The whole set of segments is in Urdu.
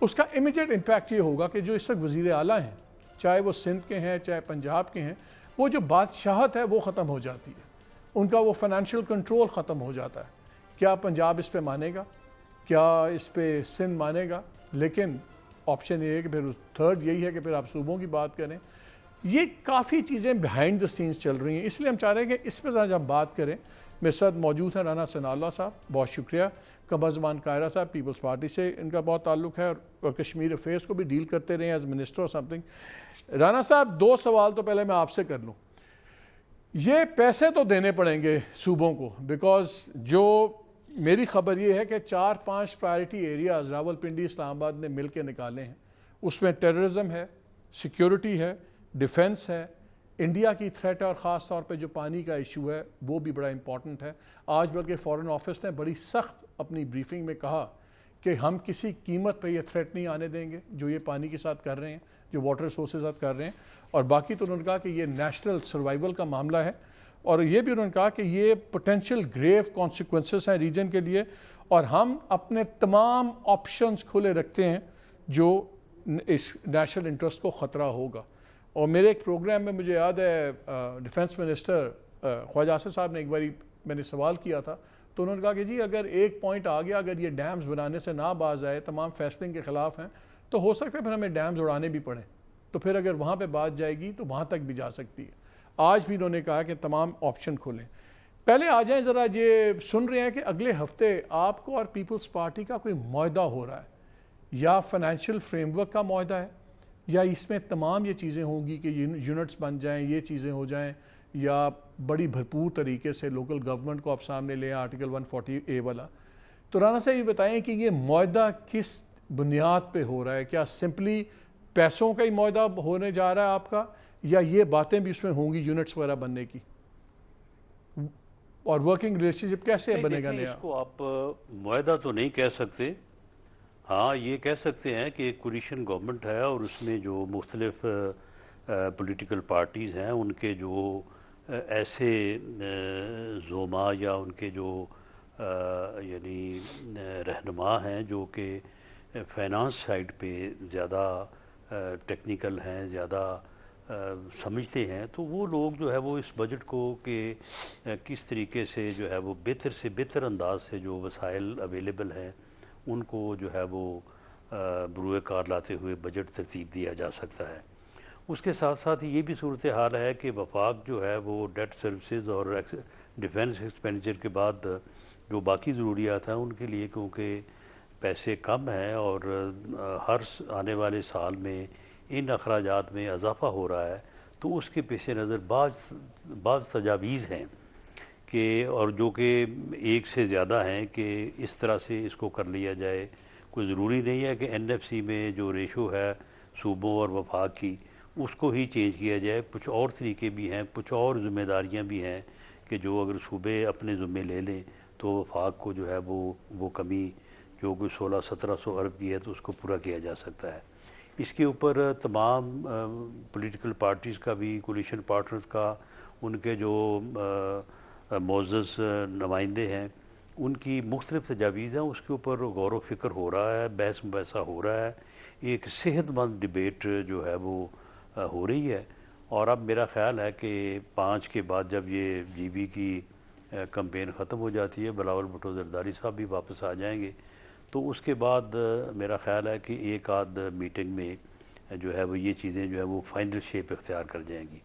اس کا امیجیٹ امپیکٹ یہ ہوگا کہ جو اس وقت وزیر اعلیٰ ہیں، چاہے وہ سندھ کے ہیں چاہے پنجاب کے ہیں، وہ جو بادشاہت ہے وہ ختم ہو جاتی ہے، ان کا وہ فائنینشیل کنٹرول ختم ہو جاتا ہے۔ کیا پنجاب اس پہ مانے گا؟ کیا اس پہ سندھ مانے گا؟ لیکن آپشن یہ ہے کہ پھر تھرڈ یہی ہے کہ پھر آپ صوبوں کی بات کریں۔ یہ کافی چیزیں بیہائنڈ دا سینس چل رہی ہیں، اس لیے ہم چاہ رہے ہیں کہ اس پہ ذرا جب بات کریں۔ میرے ساتھ موجود ہیں رانا ثناء اللہ صاحب، بہت شکریہ۔ قمر زمان قاہرہ صاحب، پیپلز پارٹی سے ان کا بہت تعلق ہے اور کشمیر افیئرس کو بھی ڈیل کرتے رہے ہیں ایز منسٹر اور سم تھنگ۔ رانا صاحب، 2 سوال تو پہلے میں آپ سے کر لوں۔ یہ پیسے تو دینے پڑیں گے صوبوں کو، بیکاز جو میری خبر یہ ہے کہ 4-5 پرائرٹی ایریاز راولپنڈی اسلام آباد نے مل کے نکالے ہیں، اس میں ٹیررزم ہے، سیکیورٹی ہے، ڈیفنس ہے، انڈیا کی تھریٹ ہے، اور خاص طور پہ جو پانی کا ایشو ہے وہ بھی بڑا امپورٹنٹ ہے۔ آج بلکہ فارن آفس نے بڑی سخت اپنی بریفنگ میں کہا کہ ہم کسی قیمت پہ یہ تھریٹ نہیں آنے دیں گے جو یہ پانی کے ساتھ کر رہے ہیں، جو واٹر ریسورسز ساتھ کر رہے ہیں، اور باقی تو انہوں نے کہا کہ یہ نیشنل سروائیول کا معاملہ ہے، اور یہ بھی انہوں نے کہا کہ یہ پوٹینشیل گریو کانسیکوینسز ہیں ریجن کے لیے، اور ہم اپنے تمام آپشنز کھلے رکھتے ہیں جو اس نیشنل انٹرسٹ کو خطرہ ہوگا۔ اور میرے ایک پروگرام میں مجھے یاد ہے ڈیفنس منسٹر خواجہ آصف صاحب نے ایک باری میں نے سوال کیا تھا، تو انہوں نے کہا کہ جی اگر ایک پوائنٹ آ گیا، اگر یہ ڈیمز بنانے سے نہ باز آئے، تمام فیصلے کے خلاف ہیں، تو ہو سکتا ہے پھر ہمیں ڈیمز اڑانے بھی پڑیں، تو پھر اگر وہاں پہ بات جائے گی تو وہاں تک بھی جا سکتی ہے۔ آج بھی انہوں نے کہا کہ تمام آپشن کھولیں۔ پہلے آ جائیں ذرا، یہ سن رہے ہیں کہ اگلے ہفتے آپ کو اور پیپلز پارٹی کا کوئی معاہدہ ہو رہا ہے، یا فائنینشیل فریم ورک کا معاہدہ ہے، یا اس میں تمام یہ چیزیں ہوں گی کہ یونٹس بن جائیں، یہ چیزیں ہو جائیں، یا بڑی بھرپور طریقے سے لوکل گورنمنٹ کو آپ سامنے لیں آرٹیکل 140A والا۔ تو رانا صاحب یہ بتائیں کہ یہ معاہدہ کس بنیاد پہ ہو رہا ہے؟ کیا سمپلی پیسوں کا ہی معاہدہ ہونے جا رہا ہے آپ کا، یا یہ باتیں بھی اس میں ہوں گی یونٹس وغیرہ بننے کی؟ اور ورکنگ ریلیشن شپ کیسے بنے گا نیا؟ اس کو آپ معاہدہ تو نہیں کہہ سکتے، ہاں یہ کہہ سکتے ہیں کہ ایک کولیشن گورنمنٹ ہے، اور اس میں جو مختلف پولیٹیکل پارٹیز ہیں ان کے جو ایسے زعما یا ان کے جو یعنی رہنما ہیں جو کہ فائنانس سائڈ پہ زیادہ ٹیکنیکل ہیں، زیادہ سمجھتے ہیں، تو وہ لوگ جو ہے وہ اس بجٹ کو کہ کس طریقے سے جو ہے وہ بہتر سے بہتر انداز سے جو وسائل اویلیبل ہیں ان کو جو ہے وہ بروئے کار لاتے ہوئے بجٹ ترتیب دیا جا سکتا ہے۔ اس کے ساتھ ساتھ یہ بھی صورتحال ہے کہ وفاق جو ہے وہ ڈیٹ سروسز اور ڈیفنس ایکسپینڈیچر کے بعد جو باقی ضروریات ہیں ان کے لیے کیونکہ پیسے کم ہیں اور ہر آنے والے سال میں ان اخراجات میں اضافہ ہو رہا ہے، تو اس کے پیش نظر بعض تجاویز ہیں کہ اور جو کہ ایک سے زیادہ ہیں کہ اس طرح سے اس کو کر لیا جائے۔ کوئی ضروری نہیں ہے کہ NFC میں جو ریشو ہے صوبوں اور وفاق کی اس کو ہی چینج کیا جائے، کچھ اور طریقے بھی ہیں، کچھ اور ذمہ داریاں بھی ہیں کہ جو اگر صوبے اپنے ذمے لے لیں تو وفاق کو جو ہے وہ کمی جو کوئی 1600-1700 ارب کی ہے تو اس کو پورا کیا جا سکتا ہے۔ اس کے اوپر تمام پولیٹیکل پارٹیز کا بھی، کولیشن پارٹنرز کا، ان کے جو معزز نمائندے ہیں ان کی مختلف تجاویز ہیں، اس کے اوپر غور و فکر ہو رہا ہے، بحث مباحثہ ہو رہا ہے، ایک صحت مند ڈبیٹ جو ہے وہ ہو رہی ہے۔ اور اب میرا خیال ہے کہ 5 کے بعد جب یہ GB کی کمپین ختم ہو جاتی ہے، بلاول بھٹو زرداری صاحب بھی واپس آ جائیں گے، تو اس کے بعد میرا خیال ہے کہ ایک آدھ میٹنگ میں جو ہے وہ یہ چیزیں جو ہے وہ فائنل شیپ اختیار کر جائیں گی۔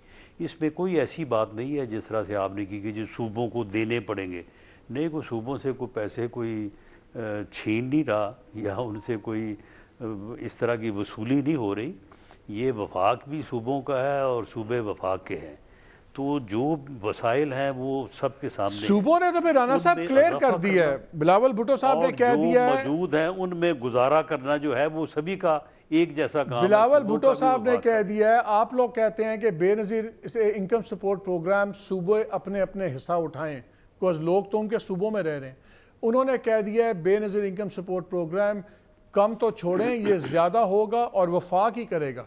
اس میں کوئی ایسی بات نہیں ہے جس طرح سے آپ نے کی کہ جو صوبوں کو دینے پڑیں گے، نہیں، کوئی صوبوں سے کوئی پیسے کوئی چھین نہیں رہا یا ان سے کوئی اس طرح کی وصولی نہیں ہو رہی۔ یہ وفاق بھی صوبوں کا ہے اور صوبے وفاق کے ہیں، تو جو وسائل ہیں وہ سب کے سامنے صوبوں نے تو پھر رانا صاحب کلیئر کر دیا ہے، بلاول بھٹو صاحب نے کہہ دیا ہے، جو موجود ہیں ان میں گزارا کرنا جو ہے وہ سبھی کا ایک جیسا کام ہے۔ بلاول بھٹو صاحب نے کہہ دیا ہے، آپ لوگ کہتے ہیں کہ بے نظیر انکم سپورٹ پروگرام صوبے اپنے اپنے حصہ اٹھائیں، کیونکہ لوگ تو ان کے صوبوں میں رہ رہے ہیں۔ انہوں نے کہہ دیا ہے بے نظیر انکم سپورٹ پروگرام کم تو چھوڑیں، یہ زیادہ ہوگا اور وفاق ہی کرے گا۔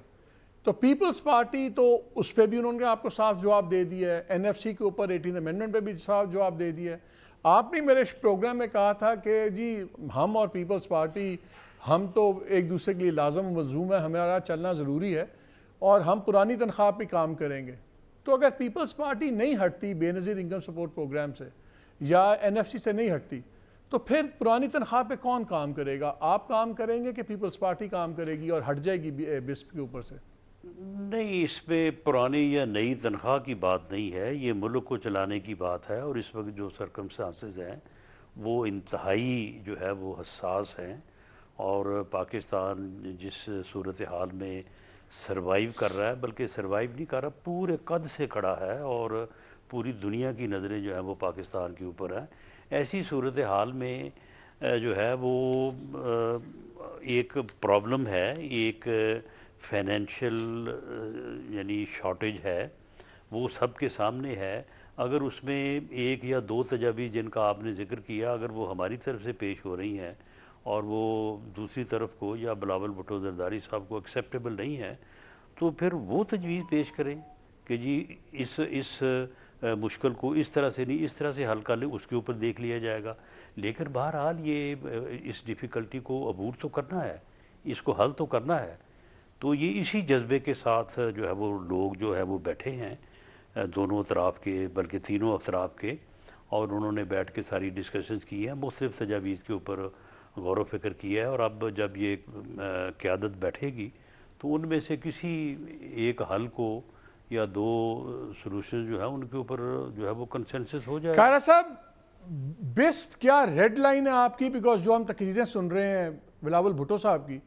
تو پیپلز پارٹی تو اس پہ بھی انہوں نے آپ کو صاف جواب دے دیا ہے، NFC کے اوپر 18 امینڈمنٹ پہ بھی صاف جواب دے دیا ہے۔ آپ نے میرے پروگرام میں کہا تھا کہ جی ہم اور پیپلز پارٹی ہم تو ایک دوسرے کے لیے لازم و ملزوم ہے, ہمارا چلنا ضروری ہے اور ہم پرانی تنخواہ پہ کام کریں گے. تو اگر پیپلز پارٹی نہیں ہٹتی بے نظیر انکم سپورٹ پروگرام سے یا این ایف سی سے نہیں ہٹتی, تو پھر پرانی تنخواہ پہ کون کام کرے گا؟ آپ کام کریں گے کہ پیپلز پارٹی کام کرے گی اور ہٹ جائے گی بسپ کے اوپر سے؟ نہیں, اس پہ پرانی یا نئی تنخواہ کی بات نہیں ہے, یہ ملک کو چلانے کی بات ہے. اور اس وقت جو سرکمسٹانسز ہیں وہ انتہائی جو ہے وہ حساس ہیں, اور پاکستان جس صورتحال میں سروائیو کر رہا ہے, بلکہ سروائیو نہیں کر رہا, پورے قد سے کھڑا ہے, اور پوری دنیا کی نظریں جو ہیں وہ پاکستان کے اوپر ہیں. ایسی صورتحال میں جو ہے وہ ایک پرابلم ہے, ایک فائنینشیل یعنی شارٹیج ہے, وہ سب کے سامنے ہے. اگر اس میں ایک یا دو تجاویز جن کا آپ نے ذکر کیا اگر وہ ہماری طرف سے پیش ہو رہی ہیں اور وہ دوسری طرف کو یا بلاول بھٹو زرداری صاحب کو ایکسیپٹیبل نہیں ہے, تو پھر وہ تجویز پیش کریں کہ جی اس مشکل کو اس طرح سے نہیں, اس طرح سے حل کر لیں, اس کے اوپر دیکھ لیا جائے گا. لیکن بہرحال یہ اس ڈیفیکلٹی کو عبور تو کرنا ہے, اس کو حل تو کرنا ہے. تو یہ اسی جذبے کے ساتھ جو ہے وہ لوگ جو ہے وہ بیٹھے ہیں دونوں اطراف کے, بلکہ تینوں اطراف کے, اور انہوں نے بیٹھ کے ساری ڈسکشنز کی ہیں, مختلف تجاویز کے اوپر غور و فکر کیا ہے. اور اب جب یہ قیادت بیٹھے گی تو ان میں سے کسی ایک حل کو یا دو سلوشن جو ہیں ان کے اوپر جو ہے وہ کنسنسس ہو جائے. کائرہ صاحب, بسپ کیا ریڈ لائن ہے آپ کی؟ بیکاز جو ہم تقریریں سن رہے ہیں بلاول بھٹو صاحب کی,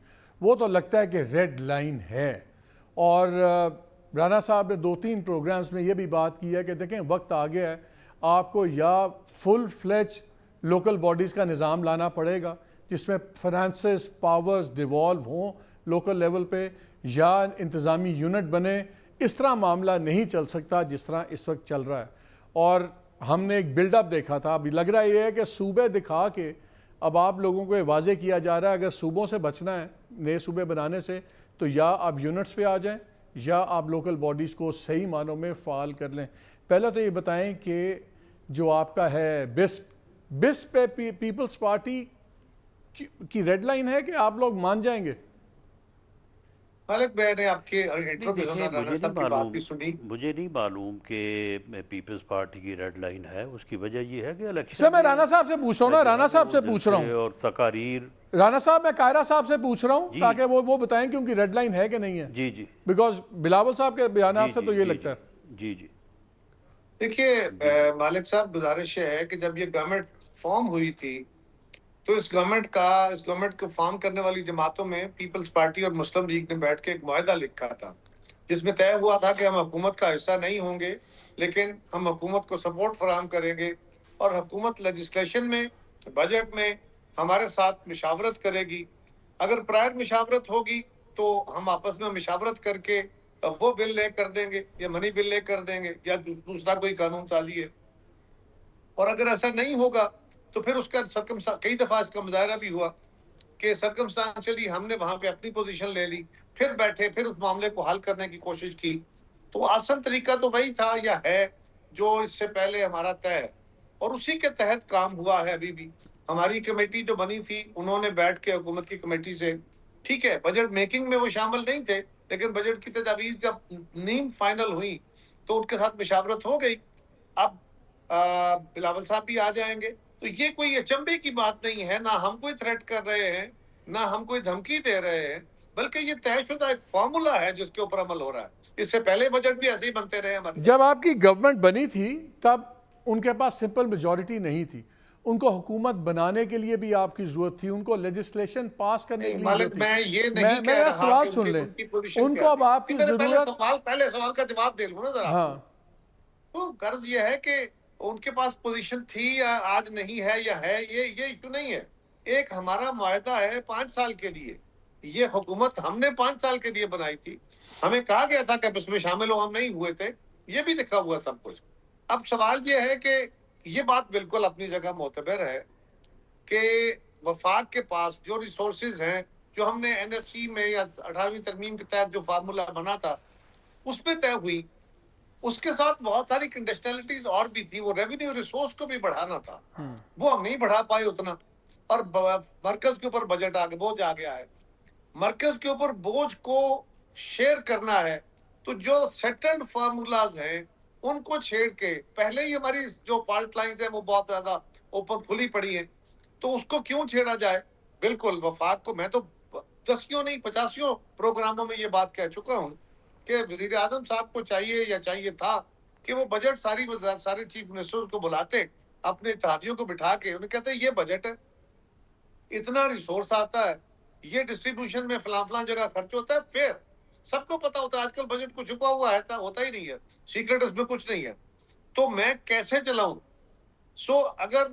وہ تو لگتا ہے کہ ریڈ لائن ہے. اور رانا صاحب نے 2-3 پروگرامز میں یہ بھی بات کی ہے کہ دیکھیں وقت آ گیا ہے, آپ کو یا فل فلیج لوکل باڈیز کا نظام لانا پڑے گا جس میں فنانسز پاورز ڈیوالو ہوں لوکل لیول پہ, یا انتظامی یونٹ بنے. اس طرح معاملہ نہیں چل سکتا جس طرح اس وقت چل رہا ہے. اور ہم نے ایک بلڈ اپ دیکھا تھا, ابھی لگ رہا یہ ہے کہ صوبے دکھا کے اب آپ لوگوں کو یہ واضح کیا جا رہا ہے اگر صوبوں سے بچنا ہے نئے صوبے بنانے سے تو یا آپ یونٹس پہ آ جائیں یا آپ لوکل باڈیز کو صحیح معنوں میں فعال کر لیں. پہلے تو یہ بتائیں کہ جو آپ کا ہے بسپ پہ پیپلز پارٹی کی ریڈ لائن ہے کہ آپ لوگ مان جائیں گے؟ مالک, میں نے آپ کے انٹرو میں رانا صاحب کی بات بھی سنی. مجھے نہیں معلوم کہ پیپلز پارٹی کی ریڈ لائن ہے. اس کی وجہ یہ ہے کہ الیکشن سر میں رانا صاحب سے پوچھ رہا ہوں نا, رانا صاحب سے پوچھ رہا ہوں, اور تقاریر. رانا صاحب میں قائرہ صاحب سے پوچھ رہا ہوں تاکہ وہ بتائیں کہ ان کی ریڈ لائن ہے کہ نہیں ہے. جی جی, بیکاز بلاول صاحب کے بیانات سے تو یہ لگتا ہے. جی جی, دیکھیے مالک صاحب, گزارش ہے کہ جب یہ گورنمنٹ فارم ہوئی تھی تو اس گورنمنٹ کو فارم کرنے والی جماعتوں میں پیپلز پارٹی اور مسلم لیگ نے بیٹھ کے ایک معاہدہ لکھا تھا جس میں طے ہوا تھا کہ ہم حکومت کا حصہ نہیں ہوں گے لیکن ہم حکومت کو سپورٹ فراہم کریں گے, اور حکومت لیجسلیشن میں بجٹ میں ہمارے ساتھ مشاورت کرے گی. اگر پرائر مشاورت ہوگی تو ہم آپس میں مشاورت کر کے وہ بل لے کر دیں گے یا منی بل لے کر دیں گے یا دوسرا کوئی قانون سازی ہے. اور اگر ایسا نہیں ہوگا تو پھر اس کا کئی دفعہ اس کا مظاہرہ بھی ہوا کہ سرکمسٹانشلی ہم نے وہاں پہ اپنی پوزیشن لے لی, پھر بیٹھے, پھر اس معاملے کو حل کرنے کی کوشش کی. تو آسان طریقہ تو وہی تھا یا ہے جو اس سے پہلے ہمارا طے ہے, اور اسی کے تحت کام ہوا ہے. ابھی بھی ہماری کمیٹی جو بنی تھی انہوں نے بیٹھ کے حکومت کی کمیٹی سے, ٹھیک ہے بجٹ میکنگ میں وہ شامل نہیں تھے لیکن بجٹ کی تجاویز جب نیم فائنل ہوئی تو ان کے ساتھ مشاورت ہو گئی. اب بلاول صاحب بھی آ جائیں گے, تو یہ کوئی اچنبے کی بات نہیں ہے, نہ ہم کوئی تھریٹ کر رہے ہیں نہ ہم کوئی دھمکی دے رہے ہیں, بلکہ یہ طے شدہ ایک فارمولا ہے جس کے اوپر عمل ہو رہا ہے. اس سے پہلے بجٹ بھی ایسے ہی بنتے رہے ہمارے. جب آپ کی گورنمنٹ بنی تھی تب ان کے پاس سمپل میجورٹی نہیں تھی, ان کو حکومت بنانے کے لیے بھی آپ کی ضرورت تھی, ان کو لیجسلیشن پاس کرنے کے لیے ضرورت تھی. میں یہ نہیں کہہ میرا رہا سوال سن لیں, ان کو اب آپ کی ضرورت. پہلے سوال کا جواب دے لوں نا ذرا. ہاں, تو غرض یہ ہے کہ ان کے پاس پوزیشن تھی یا آج نہیں ہے یا ہے, یہ ایشو نہیں ہے. ایک ہمارا معاہدہ ہے 5 سال کے لیے, یہ حکومت ہم نے 5 سال کے لیے بنائی تھی, ہمیں کہا گیا تھا کہ اس میں شامل ہو, ہم نہیں ہوئے تھے, یہ بھی لکھا ہوا سب کچھ. اب سوال یہ ہے کہ یہ بات بالکل اپنی جگہ معتبر ہے کہ وفاق کے پاس جو ریسورسز ہیں جو ہم نے این ایف سی میں یا 18ویں ترمیم کے تحت جو فارمولا بنا تھا اس پہ طے ہوئی, اس کے ساتھ بہت ساری کنڈیشنلٹیز اور بھی تھی. وہ ریونیو ریسورس کو بھی بڑھانا تھا, وہ ہم نہیں بڑھا پائے اتنا. اور مرکز کے اوپر بجٹ بوجھ آ گیا ہے. مرکز کے اوپر بوجھ کو شیئر کرنا ہے تو جو سیٹلڈ فارمولاز ہیں ان کو چھیڑ کے پہلے ہی ہماری جو فالٹ لائنز ہیں وہ بہت زیادہ اوپر کھلی پڑی ہیں تو اس کو کیوں چھیڑا جائے. بالکل وفاق کو میں تو 10 نہیں 50 پروگراموں میں یہ بات کہہ چکا ہوں کہ وزیر اعظم صاحب کو چاہیے یا چاہیے تھا کہ وہ بجٹ سارے چیف منسٹر کو بلاتے اپنے اتحادیوں کو بٹھا کے انہیں کہتے یہ بجٹ ہے, اتنا ریسورس آتا ہے, یہ ڈسٹریبیوشن میں فلاں جگہ خرچ ہوتا ہے, پھر سب کو پتا ہوتا ہے آج کل بجٹ کو چھپا ہوا ہے ہوتا ہی نہیں ہے, سیکرٹ اس میں کچھ نہیں ہے, تو میں کیسے چلاؤں. سو اگر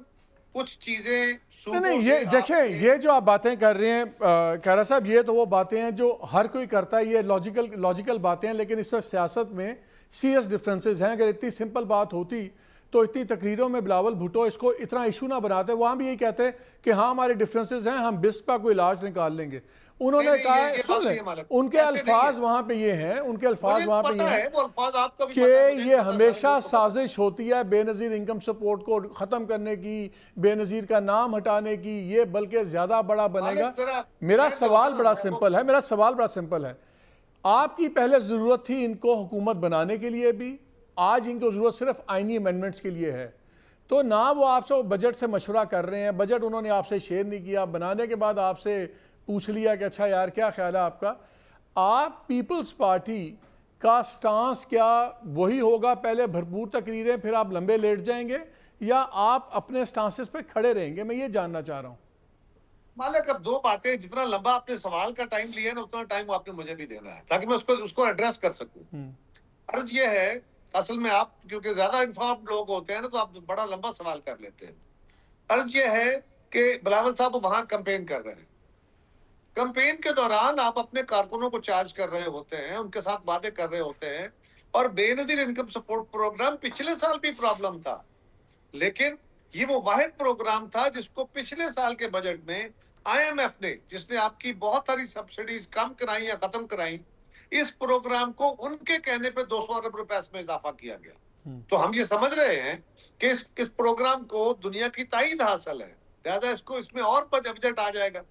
کچھ چیزیں نہیں یہ دیکھیں یہ جو آپ باتیں کر رہے ہیں کیرا صاحب, یہ تو وہ باتیں ہیں جو ہر کوئی کرتا ہے, یہ لاجیکل باتیں ہیں, لیکن اس وقت سیاست میں سیریس ڈفرینسز ہیں. اگر اتنی سمپل بات ہوتی تو اتنی تقریروں میں بلاول بھٹو اس کو اتنا ایشو نہ بناتے, وہاں بھی یہی کہتے کہ ہاں ہمارے ڈفرینسز ہیں, ہم بس کا کوئی علاج نکال لیں گے. انہوں نے کہا سن لیں, ان کے الفاظ وہاں پہ یہ ہیں, ان کے الفاظ وہاں پہ یہ ہیں کہ یہ ہمیشہ سازش ہوتی ہے بے نظیر انکم سپورٹ کو ختم کرنے کی, بے نظیر کا نام ہٹانے کی, یہ بلکہ زیادہ بڑا بنے گا. میرا سوال بڑا سمپل ہے, آپ کی پہلے ضرورت تھی ان کو حکومت بنانے کے لیے بھی, آج ان کو ضرورت صرف آئینی امینڈمنٹس کے لیے ہے. تو نہ وہ آپ سے بجٹ سے مشورہ کر رہے ہیں, بجٹ انہوں نے آپ سے شیئر نہیں کیا, بنانے کے بعد آپ سے پوچھ لیا کہ اچھا یار کیا خیال ہے آپ کا. آپ پیپلز پارٹی کا سٹانس کیا وہی ہوگا, پہلے بھرپور تقریریں پھر آپ لمبے لیٹ جائیں گے, یا آپ اپنے سٹانسز پہ کھڑے رہیں گے؟ میں یہ جاننا چاہ رہا ہوں. مالک اب دو باتیں, جتنا لمبا آپ نے سوال کا ٹائم لیا ہے نا اتنا ٹائم آپ نے مجھے بھی دینا ہے تاکہ میں اس کو ایڈریس کر سکوں. عرض یہ ہے, اصل میں آپ کیونکہ زیادہ انفارمڈ لوگ ہوتے ہیں نا تو آپ بڑا لمبا سوال کر لیتے ہیں. عرض یہ ہے کہ بلاول صاحب وہاں کمپین کر رہے ہیں, کمپین کے دوران آپ اپنے کارکنوں کو چارج کر رہے ہوتے ہیں, ان کے ساتھ باتیں کر رہے ہوتے ہیں, اور بے نظیر انکم سپورٹ پروگرام پچھلے سال بھی پرابلم تھا, لیکن یہ وہ واحد پروگرام تھا جس کو پچھلے سال کے بجٹ میں آئی ایم ایف نے, جس نے آپ کی بہت ساری سبسڈیز کم کرائیں یا ختم کرائیں, اس پروگرام کو ان کے کہنے پہ 200 ارب روپے میں اضافہ کیا گیا. تو ہم یہ سمجھ رہے ہیں کہ اس پروگرام کو دنیا کی تائید حاصل ہے, لہذا اس میں اور بجٹ آ جائے گا.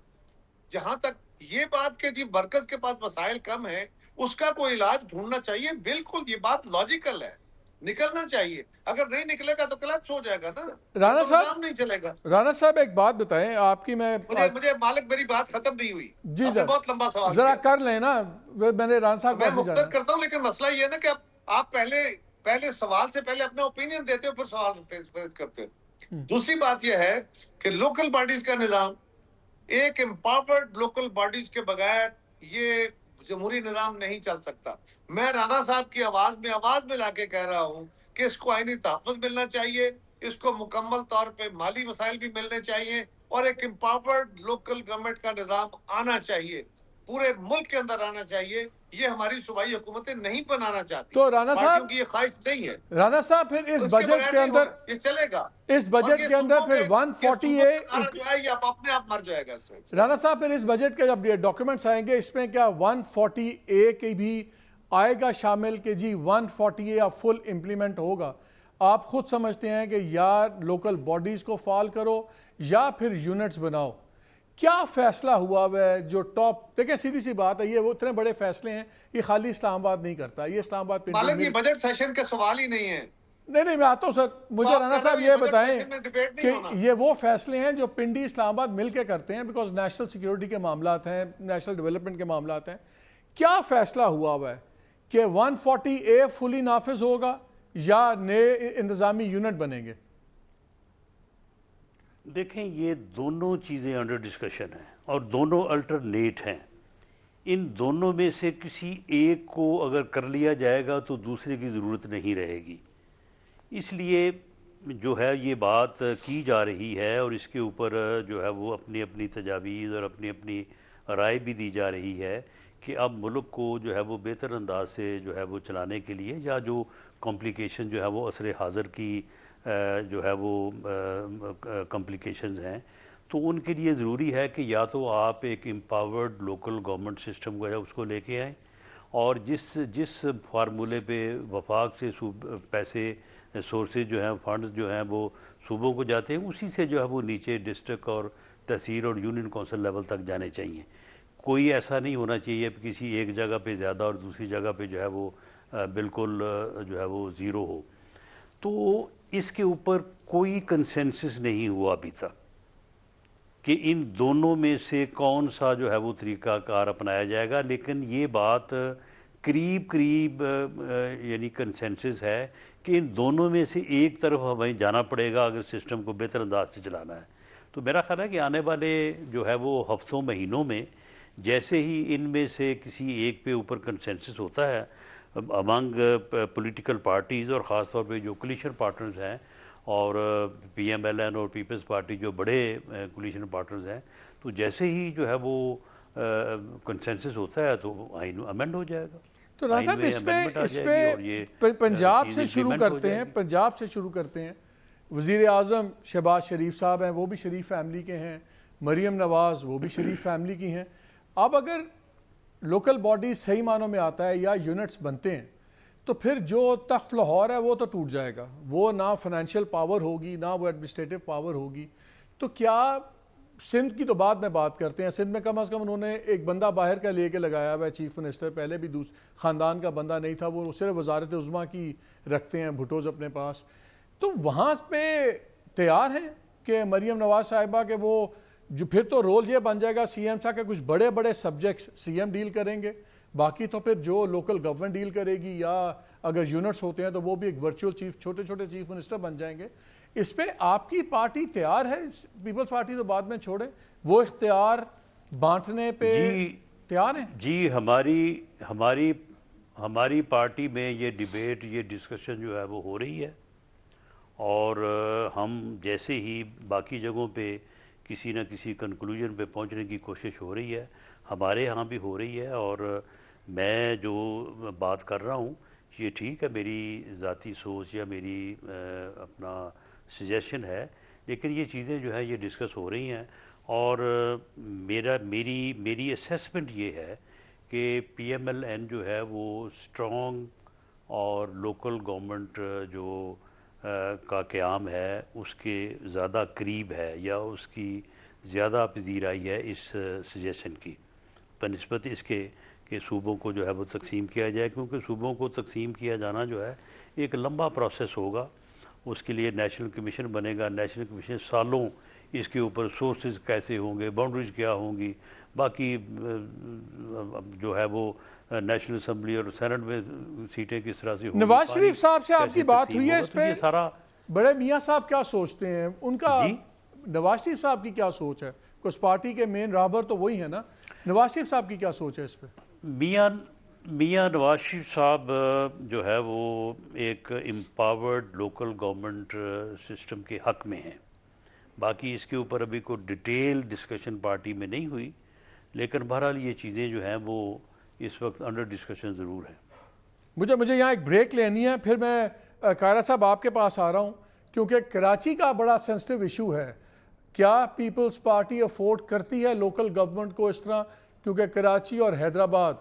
جہاں تک یہ بات کہ جی مرکز کے پاس وسائل کم ہے, اس کا کوئی علاج ڈھونڈنا چاہیے, بالکل یہ بات لاجیکل ہے, نکلنا چاہیے. اگر نہیں نکلے گا تو کلپس ہو جائے گا نا, رانا صاحب نہیں چلے گا. رانا صاحب ایک بات بتائیں آپ کی, مجھے مالک میری بات ختم نہیں ہوئی, جی بہت لمبا سوال ذرا کر لیں نا, میں نے رانا صاحب میں مختصر کرتا ہوں, لیکن مسئلہ یہ ہے نا کہ آپ پہلے سوال سے پہلے اپنا اوپینین دیتے ہو پھر سوال فیس کرتے ہو. دوسری بات یہ ہے کہ لوکل باڈیز کا نظام, ایک امپاورڈ لوکل باڈیز کے بغیر یہ جمہوری نظام نہیں چل سکتا. میں رانا صاحب کی آواز میں لا کے کہہ رہا ہوں کہ اس کو آئینی تحفظ ملنا چاہیے, اس کو مکمل طور پہ مالی وسائل بھی ملنے چاہیے, اور ایک امپاورڈ لوکل گورنمنٹ کا نظام آنا چاہیے, پورے ملک کے اندر آنا چاہیے. یہ ہماری صوبائی حکومتیں نہیں بنانا چاہتی, تو رانا صاحب کی یہ خواہش نہیں ہے. رانا صاحب پھر اس بجٹ کے اندر یہ چلے گا, اس بجٹ کے اندر پھر 140A جو ہے یہ اپنے آپ مر جائے گا. رانا صاحب پھر اس بجٹ کے جب یہ ڈاکیومنٹس آئیں گے, اس میں کیا 140A کی بھی آئے گا شامل کہ جی 140A اب فل امپلیمنٹ ہوگا؟ آپ خود سمجھتے ہیں کہ یا لوکل باڈیز کو فعال کرو یا پھر یونٹس بناؤ, کیا فیصلہ ہوا ہے جو ٹاپ؟ دیکھیں سیدھی سی بات ہے, یہ وہ اتنے بڑے فیصلے ہیں, یہ خالی اسلام آباد نہیں کرتا, یہ اسلام آباد مالک یہ بجٹ سیشن کا سوال ہی نہیں ہے. نہیں میں آتا ہوں سر, مجھے رانا صاحب یہ بتائیں کہ یہ وہ فیصلے ہیں جو پنڈی اسلام آباد مل کے کرتے ہیں, بیکاز نیشنل سیکیورٹی کے معاملات ہیں, نیشنل ڈیولپمنٹ کے معاملات ہیں. کیا فیصلہ ہوا ہے کہ 140A فلی نافذ ہوگا یا نئے انتظامی یونٹ بنیں گے؟ دیکھیں یہ دونوں چیزیں انڈر ڈسکشن ہیں اور دونوں الٹرنیٹ ہیں. ان دونوں میں سے کسی ایک کو اگر کر لیا جائے گا تو دوسرے کی ضرورت نہیں رہے گی. اس لیے جو ہے یہ بات کی جا رہی ہے اور اس کے اوپر جو ہے وہ اپنی تجاویز اور اپنی رائے بھی دی جا رہی ہے کہ اب ملک کو جو ہے وہ بہتر انداز سے جو ہے وہ چلانے کے لیے, یا جو کمپلیکیشن جو ہے وہ عصر حاضر کی جو ہے وہ کمپلیکیشنز ہیں, تو ان کے لیے ضروری ہے کہ یا تو آپ ایک امپاورڈ لوکل گورنمنٹ سسٹم کو ہے اس کو لے کے آئیں, اور جس فارمولے پہ وفاق سے پیسے سورسز جو ہیں فنڈز جو ہیں وہ صوبوں کو جاتے ہیں, اسی سے جو ہے وہ نیچے ڈسٹرکٹ اور تحصیل اور یونین کونسل لیول تک جانے چاہیے. کوئی ایسا نہیں ہونا چاہیے کہ کسی ایک جگہ پہ زیادہ اور دوسری جگہ پہ جو ہے وہ بالکل جو ہے وہ زیرو ہو. تو اس کے اوپر کوئی کنسنسس نہیں ہوا ابھی تک کہ ان دونوں میں سے کون سا جو ہے وہ طریقہ کار اپنایا جائے گا. لیکن یہ بات قریب یعنی کنسنسس ہے کہ ان دونوں میں سے ایک طرف ہمیں جانا پڑے گا اگر سسٹم کو بہتر انداز سے چلانا ہے. تو میرا خیال ہے کہ آنے والے جو ہے وہ ہفتوں مہینوں میں جیسے ہی ان میں سے کسی ایک پہ اوپر کنسنسس ہوتا ہے امنگ پولیٹیکل پارٹیز اور خاص طور پہ جو کولیشن پارٹنرز ہیں اور پی ایم ایل این اور پیپلز پارٹی جو بڑے کولیشن پارٹنرز ہیں, تو جیسے ہی جو ہے وہ کنسنسس ہوتا ہے تو آئین امینڈ ہو جائے گا. تو رانا صاحب اس پہ پنجاب سے شروع کرتے ہیں. وزیر اعظم شہباز شریف صاحب ہیں, وہ بھی شریف فیملی کے ہیں. مریم نواز وہ بھی شریف فیملی کی ہیں. اب اگر لوکل باڈی صحیح معنوں میں آتا ہے یا یونٹس بنتے ہیں تو پھر جو تخت لاہور ہے وہ تو ٹوٹ جائے گا. وہ نہ فائنینشیل پاور ہوگی نہ وہ ایڈمنسٹریٹو پاور ہوگی. تو کیا سندھ کی تو بعد میں بات کرتے ہیں, سندھ میں کم از کم انہوں نے ایک بندہ باہر کا لے کے لگایا ہوا ہے چیف منسٹر. پہلے بھی خاندان کا بندہ نہیں تھا, وہ صرف وزارت عظمیٰ کی رکھتے ہیں بھٹوز اپنے پاس. تو وہاں پہ تیار ہیں کہ مریم نواز صاحبہ کے وہ جو پھر تو رول یہ بن جائے گا سی ایم صاحب کے کچھ بڑے بڑے سبجیکٹس سی ایم ڈیل کریں گے, باقی تو پھر جو لوکل گورنمنٹ ڈیل کرے گی, یا اگر یونٹس ہوتے ہیں تو وہ بھی ایک ورچوئل چیف چھوٹے چھوٹے چیف منسٹر بن جائیں گے. اس پہ آپ کی پارٹی تیار ہے؟ پیپلز پارٹی تو بعد میں چھوڑیں, وہ اختیار بانٹنے پہ تیار ہیں؟ جی ہماری پارٹی میں یہ ڈیبیٹ یہ ڈسکشن جو ہے وہ ہو رہی ہے, اور ہم جیسے ہی باقی جگہوں پہ کسی نہ کسی کنکلوژن پہ پہنچنے کی کوشش ہو رہی ہے, ہمارے ہاں بھی ہو رہی ہے. اور میں جو بات کر رہا ہوں یہ ٹھیک ہے, میری ذاتی سوچ یا میری اپنا سجیشن ہے, لیکن یہ چیزیں جو ہے یہ ڈسکس ہو رہی ہیں. اور میری اسیسمنٹ یہ ہے کہ پی ایم ایل این جو ہے وہ اسٹرانگ اور لوکل گورنمنٹ جو کا قیام ہے اس کے زیادہ قریب ہے, یا اس کی زیادہ پذیرائی ہے اس سجیشن کی بنسبت اس کے کہ صوبوں کو جو ہے وہ تقسیم کیا جائے. کیونکہ صوبوں کو تقسیم کیا جانا جو ہے ایک لمبا پروسیس ہوگا. اس کے لیے نیشنل کمیشن بنے گا, نیشنل کمیشن سالوں اس کے اوپر سورسز کیسے ہوں گے, باؤنڈریز کیا ہوں گی, باقی جو ہے وہ نیشنل اسمبلی اور سینٹ میں سیٹیں کس طرح سے ہوں گی. نواز شریف صاحب سے آپ کی بات ہوئی ہے اس پہ؟ بڑے میاں صاحب کیا سوچتے ہیں ان کا؟ نواز شریف صاحب کی کیا سوچ ہے؟ کچھ پارٹی کے مین رہبر تو وہی ہے نا, نواز شریف صاحب کی کیا سوچ ہے اس پہ؟ میاں نواز شریف صاحب جو ہے وہ ایک امپاورڈ لوکل گورنمنٹ سسٹم کے حق میں ہیں. باقی اس کے اوپر ابھی کوئی ڈیٹیل ڈسکشن پارٹی میں نہیں ہوئی, لیکن بہرحال یہ چیزیں جو ہیں وہ اس وقت انڈر ڈسکشن ضرور ہیں. مجھے یہاں ایک بریک لینی ہے, پھر میں قائرہ صاحب آپ کے پاس آ رہا ہوں, کیونکہ کراچی کا بڑا سینسٹیو ایشو ہے. کیا پیپلز پارٹی افورڈ کرتی ہے لوکل گورنمنٹ کو اس طرح؟ کیونکہ کراچی اور حیدرآباد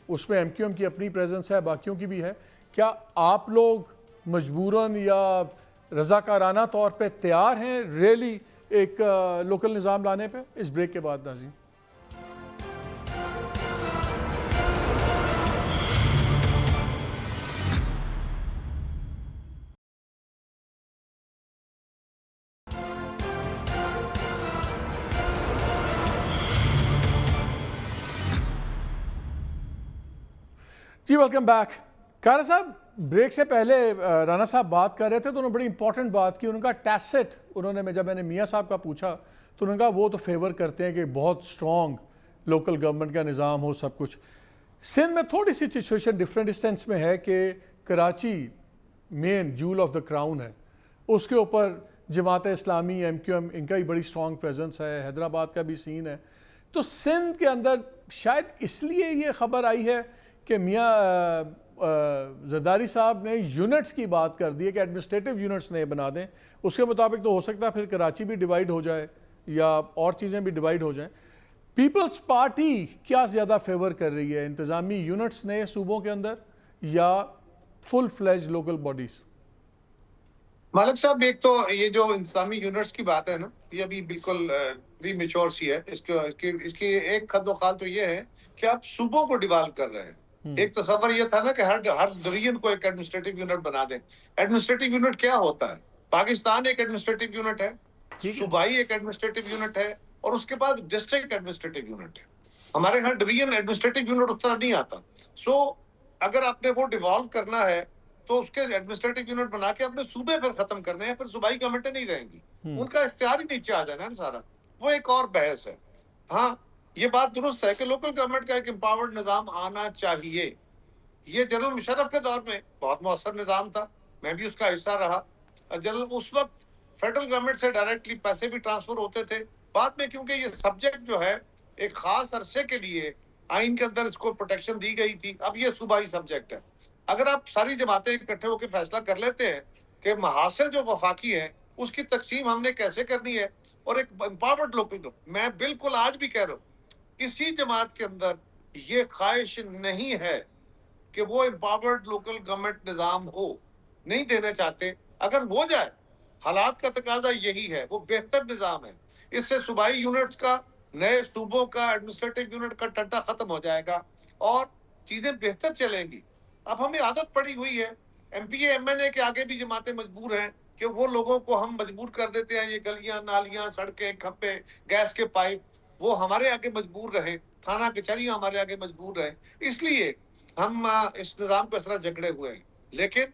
اس میں ایم کیو ایم کی اپنی پریزنس ہے, باقیوں کی بھی ہے. کیا آپ لوگ مجبوراً یا رضاکارانہ طور پہ تیار ہیں ریلی ایک لوکل نظام لانے پہ؟ اس بریک کے بعد ناظرین. جی ویلکم بیک. قائرہ صاحب, بریک سے پہلے رانا صاحب بات کر رہے تھے تو انہوں نے بڑی امپورٹنٹ بات کی. انہوں نے کہا ٹیسٹ, جب میں نے میاں صاحب کا پوچھا تو انہوں نے کہا وہ تو فیور کرتے ہیں کہ بہت اسٹرانگ لوکل گورنمنٹ کا نظام ہو سب کچھ. سندھ میں تھوڑی سی سچویشن ڈفرینٹ اس سینس میں ہے کہ کراچی مین جول آف دا کراؤن ہے, اس کے اوپر Jamaat Islami M Q M ان کا ہی بڑی اسٹرانگ پریزنس ہے, حیدرآباد کا بھی سین ہے. تو سندھ کے اندر شاید اس لیے یہ خبر آئی ہے کہ میاں زرداری صاحب نے یونٹس کی بات کر دی ہے کہ ایڈمنسٹریٹو یونٹس نئے بنا دیں. اس کے مطابق تو ہو سکتا ہے پھر کراچی بھی ڈیوائیڈ ہو جائے یا اور چیزیں بھی ڈیوائیڈ ہو جائیں. پیپلز پارٹی کیا زیادہ فیور کر رہی ہے, انتظامی یونٹس نئے صوبوں کے اندر یا فل فلیج لوکل باڈیز؟ مالک صاحب ایک تو یہ جو انتظامی یونٹس کی بات ہے نا، یہ ابھی بالکل پری میچور سی ہے. اس کی ایک خد و خال تو یہ ہے کہ آپ صوبوں کو ڈیوالو کر رہے ہیں. ایک تصور یہ تھا نا کہ ہر ڈویژن کو ایک ایڈمنسٹریٹو یونٹ بنا دیں. ایڈمنسٹریٹو یونٹ کیا ہوتا ہے؟ پاکستان ایک ایڈمنسٹریٹو یونٹ ہے، صوبائی ایک ایڈمنسٹریٹو یونٹ ہے، اور اس کے بعد ڈسٹرکٹ ایڈمنسٹریٹو یونٹ ہے. ہمارے یہاں ڈویژن ایڈمنسٹریٹو یونٹ اس طرح نہیں آتا. سو اگر آپ نے وہ ڈیوالو کرنا ہے تو اس کے ایڈمنسٹریٹو یونٹ بنا کے اپنے صوبے پھر ختم کرنے ہیں، پھر صوبائی گورنمنٹیں نہیں رہیں گی. ان کا اختیار ہی نیچے آ جانا ہے سارا. وہ ایک اور بحث ہے. ہاں یہ بات درست ہے کہ لوکل گورنمنٹ کا ایک امپاورڈ نظام آنا چاہیے. یہ جنرل مشرف کے دور میں بہت مؤثر نظام تھا، میں بھی اس کا حصہ رہا. جنرل اس وقت فیڈرل گورنمنٹ سے ڈائریکٹلی پیسے بھی ٹرانسفر ہوتے تھے. بعد میں کیونکہ یہ سبجیکٹ جو ہے ایک خاص عرصے کے لیے آئین کے اندر اس کو پروٹیکشن دی گئی تھی، اب یہ صوبائی سبجیکٹ ہے. اگر آپ ساری جماعتیں اکٹھے ہو کے فیصلہ کر لیتے ہیں کہ محاصل جو وفاقی ہے اس کی تقسیم ہم نے کیسے کرنی ہے، اور ایک امپاورڈ لوکل، میں بالکل آج بھی کہہ رہا ہوں کسی جماعت کے اندر یہ خواہش نہیں ہے کہ وہ امپاورڈ لوکل گورنمنٹ نظام ہو، نہیں دینا چاہتے. اگر ہو جائے، حالات کا تقاضا یہی ہے، وہ بہتر نظام ہے. اس سے صوبائی یونٹس کا، نئے صوبوں کا ایڈمنسٹریٹو یونٹ کا ٹنٹا ختم ہو جائے گا اور چیزیں بہتر چلیں گی. اب ہمیں عادت پڑی ہوئی ہے، M P A M N A کے آگے بھی جماعتیں مجبور ہیں کہ وہ لوگوں کو ہم مجبور کر دیتے ہیں، یہ گلیاں نالیاں سڑکیں کھمبے گیس کے پائپ وہ ہمارے آگے مجبور رہے، تھانہ کچہریاں ہمارے آگے مجبور رہے. اس لیے ہم اس نظام کو اس طرح جکڑے ہوئے ہیں. لیکن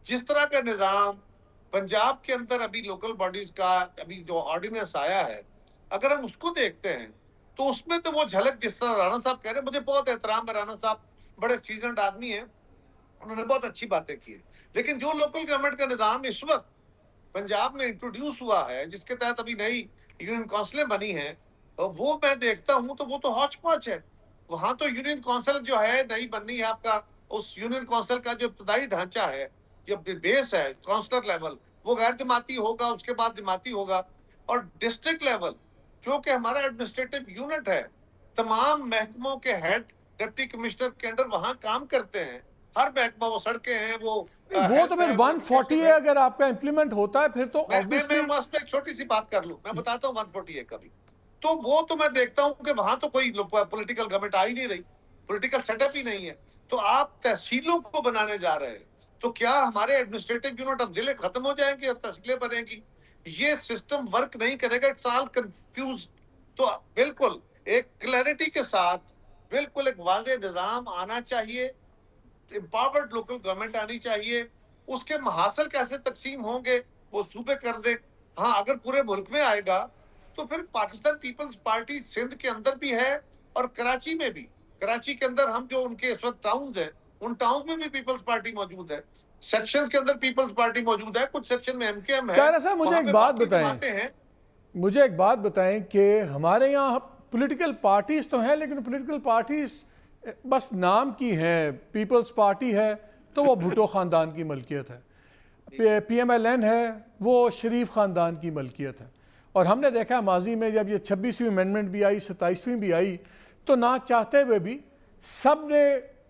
جس طرح کا نظام پنجاب کے اندر ابھی لوکل باڈیز کا ابھی جو آرڈیننس آیا ہے، اگر ہم اس کو دیکھتے ہیں تو اس میں تو وہ جھلک جس طرح رانا صاحب کہہ رہے ہیں، مجھے بہت احترام ہے، رانا صاحب بڑے سیزنڈ آدمی ہیں، انہوں نے بہت اچھی باتیں کی ہیں. لیکن جو لوکل گورنمنٹ کا نظام اس وقت پنجاب میں انٹروڈیوس ہوا ہے، جس کے تحت ابھی نئی یونین کونسلیں بنی ہیں، وہ میں دیکھتا ہوں تو وہ تو ہاچ پاچ ہے. وہاں تو یونین کونسل جو ہے نئی بننی ہے، آپ کا اس یونین کونسل کا جو ابتدائی ڈھانچہ ہے، جو بیس ہے کونسلر لیول، وہ غیر جماعتی ہوگا، اس کے بعد جماعتی ہوگا. اور ڈسٹرکٹ لیول جو کہ ہمارا ایڈمنسٹریٹو یونٹ ہے، تمام محکموں کے ہیڈ ڈپٹی کمشنر کے انڈر وہاں کام کرتے ہیں. ہر محکمہ، وہ سڑکیں ہیں، وہ وہ تو پھر 140 ہے، اگر آپ کا امپلیمنٹ ہوتا ہے پھر تو میں obviously اس پہ ایک چھوٹی سی بات کر لوں، میں بتاتا ہوں 140 کا بھی. تو وہ تو میں دیکھتا ہوں کہ وہاں تو کوئی پولیٹیکل گورنمنٹ آ ہی نہیں رہی، پولیٹیکل سیٹ اپ ہی نہیں ہے. تو آپ تحصیلوں کو بنانے جا رہے ہیں، تو کیا ہمارے ایڈمنسٹریٹو یونٹ اب ضلع ختم ہو جائیں گے اور تحصیلیں بنیں گی؟ یہ سسٹم ورک نہیں کرے گا، اٹس آل کنفیوز. تو بالکل ایک کلیئرٹی کے ساتھ بالکل ایک واضح نظام آنا چاہیے، امپاورڈ لوکل گورنمنٹ آنی چاہیے. اس کے محاصل کیسے تقسیم ہوں گے وہ صوبے کر دے. ہاں اگر پورے ملک میں آئے گا تو پھر پاکستان پیپلز پارٹی سندھ کے اندر بھی ہے اور کراچی میں بھی. کراچی کے اندر ہم جو ان کے اس وقت ٹاؤنز ہیں، ان ٹاؤنز میں بھی پیپلز پارٹی موجود ہے. سیکشنز کے اندر پیپلز پارٹی موجود ہے، کچھ سیکشن میں ایم کے ایم ہے، کہہ رہا صاحب مجھے وہاں ایک پہ بات باقی بتائیں، جماعتیں ہیں. مجھے ایک بات بتائیں کہ ہمارے یہاں پولیٹیکل پارٹیز تو ہیں، لیکن پولیٹیکل پارٹیز بس نام کی ہیں. پیپلز پارٹی ہے تو وہ بھٹو خاندان کی ملکیت ہے، پی ایم ایل این ہے وہ شریف خاندان کی ملکیت ہے. اور ہم نے دیکھا ماضی میں جب یہ 26ویں امینڈمنٹ بھی آئی، 27ویں بھی آئی، تو نہ چاہتے ہوئے بھی سب نے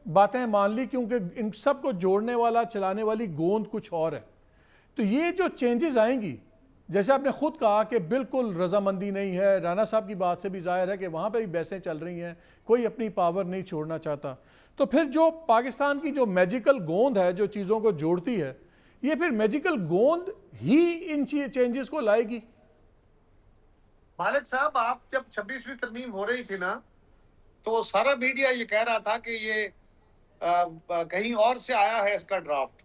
باتیں مان لی، کیونکہ ان سب کو جوڑنے والا، چلانے والی گوند کچھ اور ہے. تو یہ جو چینجز آئیں گی، جیسے آپ نے خود کہا کہ بالکل رضامندی نہیں ہے، رانا صاحب کی بات سے بھی ظاہر ہے کہ وہاں پہ بھی بحثیں چل رہی ہیں، کوئی اپنی پاور نہیں چھوڑنا چاہتا. تو پھر جو پاکستان کی جو میجیکل گوند ہے جو چیزوں کو جوڑتی ہے، یہ پھر میجیکل گوند ہی ان چینجز کو لائے گی. مالک صاحب آپ جب 26ویں ترمیم ہو رہی تھی نا، تو سارا میڈیا یہ کہہ رہا تھا کہ یہ کہیں اور سے آیا ہے اس کا ڈرافٹ،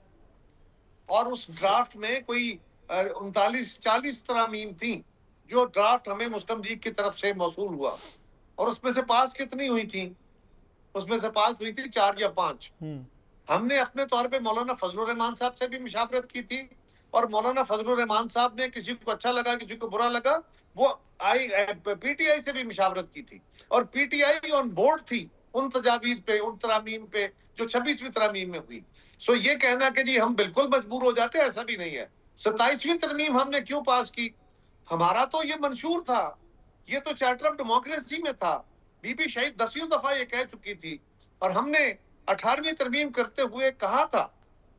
اور اس ڈرافٹ میں کوئی 39-40 ترامیم تھیں جو ڈرافٹ ہمیں مسلم لیگ کی طرف سے موصول ہوا. اور اس میں سے پاس کتنی ہوئی تھیں؟ اس میں سے پاس ہوئی تھی 4 یا 5. ہم نے اپنے طور پہ مولانا فضل الرحمان صاحب سے بھی مشاورت کی تھی، اور مولانا فضل الرحمان صاحب نے، کسی کو اچھا لگا کسی کو برا لگا، وہ پی ٹی آئی سے بھی مشاورت کی تھی، اور P T I on board تھی ان تجاویز پہ، ان ترامیم پہ جو 26ویں ترامیم میں ہوئی. سو یہ کہنا کہ جی ہم بالکل مجبور ہو جاتے، ایسا بھی نہیں ہے. 27ویں ترمیم ہم نے کیوں پاس کی؟ ہمارا تو یہ منشور تھا، یہ تو چارٹر آف ڈیموکریسی میں تھا. بی بی شہید 10 دفعہ یہ کہہ چکی تھی، اور ہم نے 18ویں ترمیم کرتے ہوئے کہا تھا،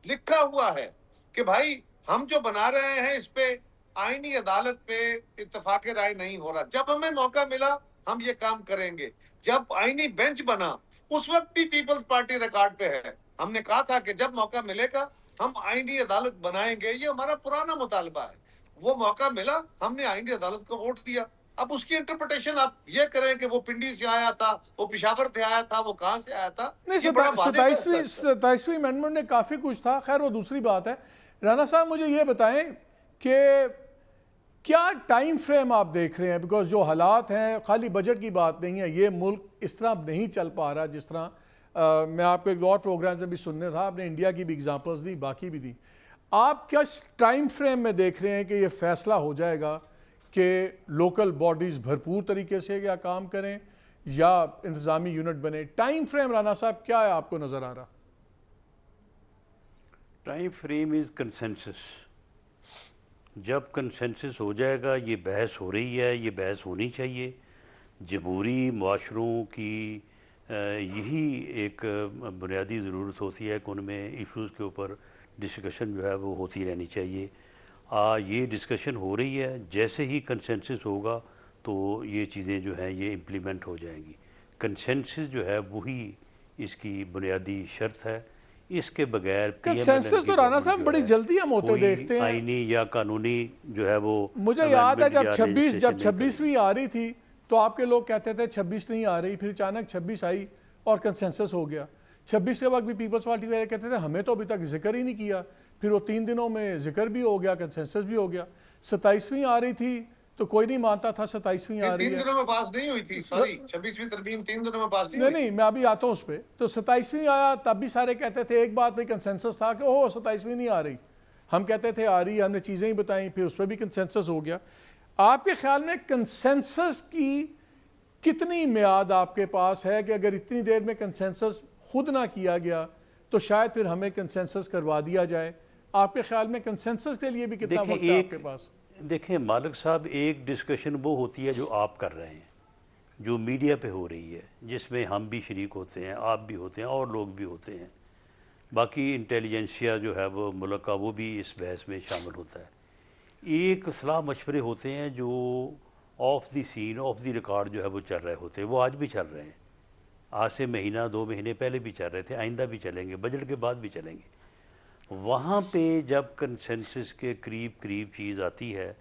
لکھا ہوا ہے کہ بھائی ہم جو بنا رہے ہیں اس پہ آئینی عدالت پہ اتفاق رائے نہیں ہو رہا. جب ہمیں موقع ملا ہم یہ کام کریں گے. جب آئینی بینچ بنا اس وقت بھی پیپلز پارٹی ریکارڈ پہ ہے. ہم نے کہا تھا کہ جب موقع ملے گا ہم آئینی عدالت بنائیں گے. یہ ہمارا پرانا مطالبہ ہے. وہ موقع ملا, ہم نے آئینی عدالت کو ووٹ دیا. اب اس کی انٹرپریٹیشن آپ یہ کریں کہ وہ پنڈی سے آیا تھا, وہ پشاور سے آیا تھا, وہ کہاں سے آیا تھا. نہیں, یہ بڑا واضح فیصلہ ہے. ستائیسویں امینڈمنٹ میں کافی کچھ تھا, خیر وہ دوسری بات ہے. رانا صاحب مجھے یہ بتائیں کہ کیا ٹائم فریم آپ دیکھ رہے ہیں, بیکاز جو حالات ہیں خالی بجٹ کی بات نہیں ہے, یہ ملک اس طرح نہیں چل پا رہا جس طرح میں آپ کو ایک اور پروگرام میں بھی سننے تھا, آپ نے انڈیا کی بھی اگزامپلس دی, باقی بھی دی. آپ کیا ٹائم فریم میں دیکھ رہے ہیں کہ یہ فیصلہ ہو جائے گا کہ لوکل باڈیز بھرپور طریقے سے کیا کام کریں یا انتظامی یونٹ بنے؟ ٹائم فریم رانا صاحب کیا ہے آپ کو نظر آ رہا؟ Time frame is consensus. جب کنسنسس ہو جائے گا, یہ بحث ہو رہی ہے, یہ بحث ہونی چاہیے. جمہوری معاشروں کی یہی ایک بنیادی ضرورت ہوتی ہے کہ ان میں ایشوز کے اوپر ڈسکشن جو ہے وہ ہوتی رہنی چاہیے. یہ ڈسکشن ہو رہی ہے, جیسے ہی کنسنسس ہوگا تو یہ چیزیں جو ہیں یہ امپلیمنٹ ہو جائیں گی. کنسنسس جو ہے وہی اس کی بنیادی شرط ہے. اس کے بغیر کنسنسس تو رانا صاحب بڑی جلدی ہم ہوتے دیکھتے ہیں. آئینی یا قانونی جو ہے وہ مجھے یاد ہے جب 26ویں آ رہی تھی تو آپ کے لوگ کہتے تھے 26 نہیں آ رہی, پھر اچانک 26 آئی اور کنسنسس ہو گیا. 26 کے وقت بھی پیپلز پارٹی والے کہتے تھے ہمیں تو ابھی تک ذکر ہی نہیں کیا, پھر وہ 3 دنوں میں ذکر بھی ہو گیا, کنسنسس بھی ہو گیا. 27ویں آ رہی تھی تو کوئی نہیں مانتا تھا 27ویں آ رہی ہے. 3 دنوں میں پاس نہیں ہوئی تھی, سوری 26ویں ترمیم 3 دنوں میں پاس نہیں ہوئی. نہیں, میں ابھی آتا ہوں اس پہ. تو 27ویں آیا تب بھی سارے کہتے تھے, ایک بات پہ کنسنسس تھا کہ 27ویں نہیں آ رہی, ہم کہتے تھے آ رہی ہے, ہم نے چیزیں ہی بتائیں, پھر اس پہ بھی کنسنسس ہو گیا. آپ کے خیال میں کنسنسس کی کتنی میعاد آپ کے پاس ہے کہ اگر اتنی دیر میں کنسنسس خود نہ کیا گیا تو شاید پھر ہمیں کنسنسس کروا دیا جائے؟ آپ کے خیال میں کنسنسس کے لیے بھی کتنا وقت ہے آپ کے پاس؟ دیکھیں مالک صاحب, ایک ڈسکشن وہ ہوتی ہے جو آپ کر رہے ہیں, جو میڈیا پہ ہو رہی ہے, جس میں ہم بھی شریک ہوتے ہیں, آپ بھی ہوتے ہیں اور لوگ بھی ہوتے ہیں. باقی انٹیلیجنسیا جو ہے وہ ملک کا وہ بھی اس بحث میں شامل ہوتا ہے. ایک صلاح مشورے ہوتے ہیں جو off the scene, off the record جو ہے وہ چل رہے ہوتے ہیں, وہ آج بھی چل رہے ہیں. آج سے مہینہ 2 مہینے پہلے بھی چل رہے تھے, آئندہ بھی چلیں گے, بجٹ کے بعد بھی چلیں گے. وہاں پہ جب کنسنسس کے قریب چیز آتی ہے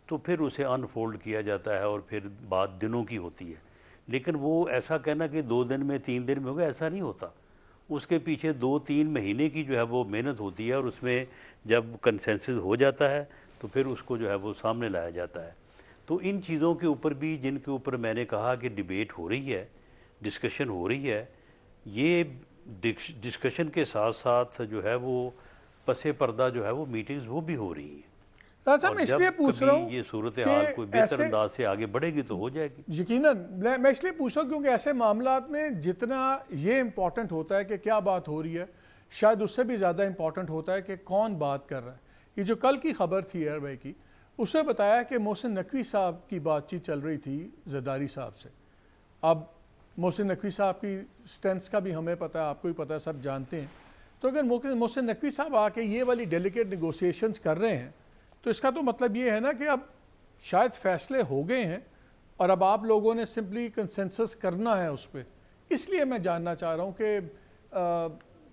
تو پھر اسے انفولڈ کیا جاتا ہے اور پھر بات دنوں کی ہوتی ہے. لیکن وہ ایسا کہنا کہ 2 دن میں 3 دن میں ہوگا, ایسا نہیں ہوتا. اس کے پیچھے 2-3 مہینے کی جو ہے وہ محنت ہوتی ہے, اور اس میں جب کنسنسس ہو جاتا ہے تو پھر اس کو جو ہے وہ سامنے لایا جاتا ہے. تو ان چیزوں کے اوپر بھی, جن کے اوپر میں نے کہا کہ ڈیبیٹ ہو رہی ہے, ڈسکشن ہو رہی ہے, یہ ڈسکشن کے ساتھ ساتھ جو ہے وہ پس پردہ جو ہے وہ میٹنگز وہ بھی ہو رہی ہیں. صاحب میں اس لیے پوچھ رہا ہوں یہ صورتحال کوئی بہتر انداز سے آگے بڑھے گی تو ہو جائے گی. یقیناً میں اس لیے پوچھ رہا ہوں کیونکہ ایسے معاملات میں جتنا یہ امپورٹنٹ ہوتا ہے کہ کیا بات ہو رہی ہے, شاید اس سے بھی زیادہ امپورٹنٹ ہوتا ہے کہ کون بات کر رہا ہے. یہ جو کل کی خبر تھی ایئر بھائی کی, اس نے بتایا کہ محسن نقوی صاحب کی بات چیت چل رہی تھی زرداری صاحب سے. اب محسن نقوی صاحب کی سٹینس کا بھی ہمیں پتہ ہے, آپ کو بھی پتہ ہے, سب جانتے ہیں. تو اگر محسن نقوی صاحب آ کے یہ والی ڈیلیکیٹ نیگوسیشنز کر رہے ہیں تو اس کا تو مطلب یہ ہے نا کہ اب شاید فیصلے ہو گئے ہیں اور اب آپ لوگوں نے سمپلی کنسنسس کرنا ہے اس پہ. اس لیے میں جاننا چاہ رہا ہوں کہ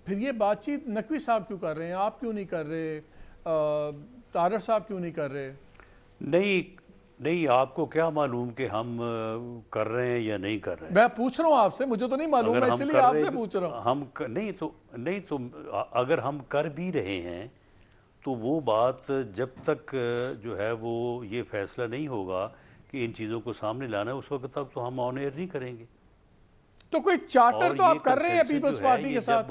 پھر یہ بات چیت نقوی صاحب کیوں کر رہے ہیں, آپ کیوں نہیں کر رہے, طارر صاحب کیوں نہیں کر رہے؟ نہیں, آپ کو کیا معلوم کہ ہم کر رہے ہیں یا نہیں کر رہے ہیں؟ میں پوچھ رہا ہوں آپ سے, مجھے تو نہیں معلوم, میں اس لیے آپ سے پوچھ رہا ہوں. نہیں تو اگر ہم کر بھی رہے ہیں تو وہ بات جب تک جو ہے وہ یہ فیصلہ نہیں ہوگا کہ ان چیزوں کو سامنے لانا ہے, اس وقت تک تو ہم آن ایئر نہیں کریں گے. تو کوئی چارٹر تو آپ کر رہے ہیں پیپلز پارٹی کے ساتھ,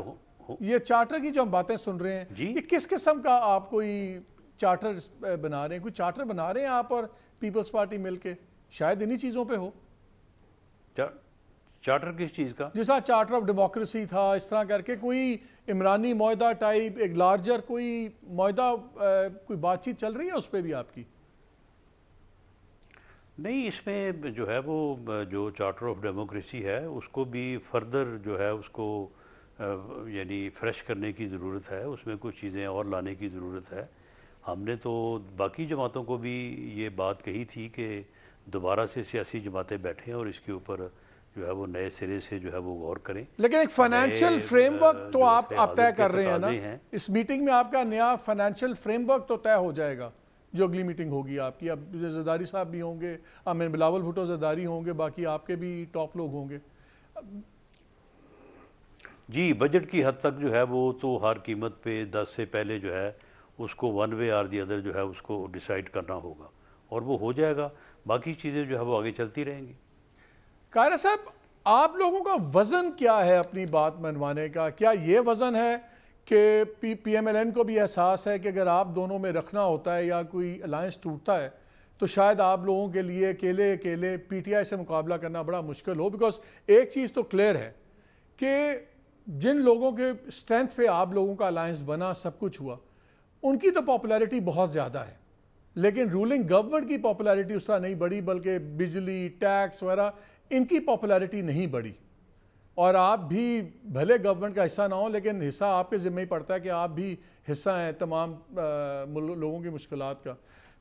یہ چارٹر کی جو ہم باتیں سن رہے ہیں, یہ کس قسم کا آپ کوئی چارٹر بنا رہے ہیں؟ کوئی چارٹر بنا رہے ہیں آپ اور پیپلز پارٹی مل کے؟ شاید انہی چیزوں پہ ہو. چارٹر کس چیز کا؟ جس طرح چارٹر آف ڈیموکریسی تھا, اس طرح کر کے کوئی عمرانی معاہدہ ٹائپ, ایک لارجر کوئی معاہدہ, کوئی بات چیت چل رہی ہے اس پہ بھی آپ کی؟ نہیں, اس میں جو ہے وہ جو چارٹر آف ڈیموکریسی ہے اس کو بھی فردر جو ہے اس کو یعنی فریش کرنے کی ضرورت ہے, اس میں کچھ چیزیں اور لانے کی ضرورت ہے. ہم نے تو باقی جماعتوں کو بھی یہ بات کہی تھی کہ دوبارہ سے سیاسی جماعتیں بیٹھیں اور اس کے اوپر جو ہے وہ نئے سرے سے جو ہے وہ غور کریں. لیکن ایک فائنینشیل فریم ورک تو جو آپ طے کر رہے ہیں نا, تقاضے ہیں. اس میٹنگ میں آپ کا نیا فائنینشیل فریم ورک تو طے ہو جائے گا جو اگلی میٹنگ ہوگی آپ کی. اب زرداری صاحب بھی ہوں گے, امین بلاول بھٹو زرداری ہوں گے, باقی آپ کے بھی ٹاپ لوگ ہوں گے. جی, بجٹ کی حد تک جو ہے وہ تو ہر قیمت پہ 10 سے پہلے جو ہے اس کو one way or the other جو ہے اس کو ڈیسائیڈ کرنا ہوگا, اور وہ ہو جائے گا. باقی چیزیں جو ہے وہ آگے چلتی رہیں گی. قاہرہ صاحب, آپ لوگوں کا وزن کیا ہے اپنی بات منوانے کا؟ کیا یہ وزن ہے کہ پی ایم ایل این کو بھی احساس ہے کہ اگر آپ دونوں میں رکھنا ہوتا ہے یا کوئی الائنس ٹوٹتا ہے تو شاید آپ لوگوں کے لیے اکیلے پی ٹی آئی سے مقابلہ کرنا بڑا مشکل ہو؟ بیکاز ایک چیز تو کلیئر ہے کہ جن لوگوں کے اسٹرینتھ پہ آپ لوگوں کا الائنس بنا, سب کچھ ہوا, ان کی تو پاپولیرٹی بہت زیادہ ہے, لیکن رولنگ گورنمنٹ کی پاپولیرٹی اس طرح نہیں بڑھی, بلکہ بجلی, ٹیکس وغیرہ ان کی پاپولیرٹی نہیں بڑھی. اور آپ بھی بھلے گورنمنٹ کا حصہ نہ ہو, لیکن حصہ آپ کے ذمہ ہی پڑتا ہے کہ آپ بھی حصہ ہیں تمام لوگوں کی مشکلات کا.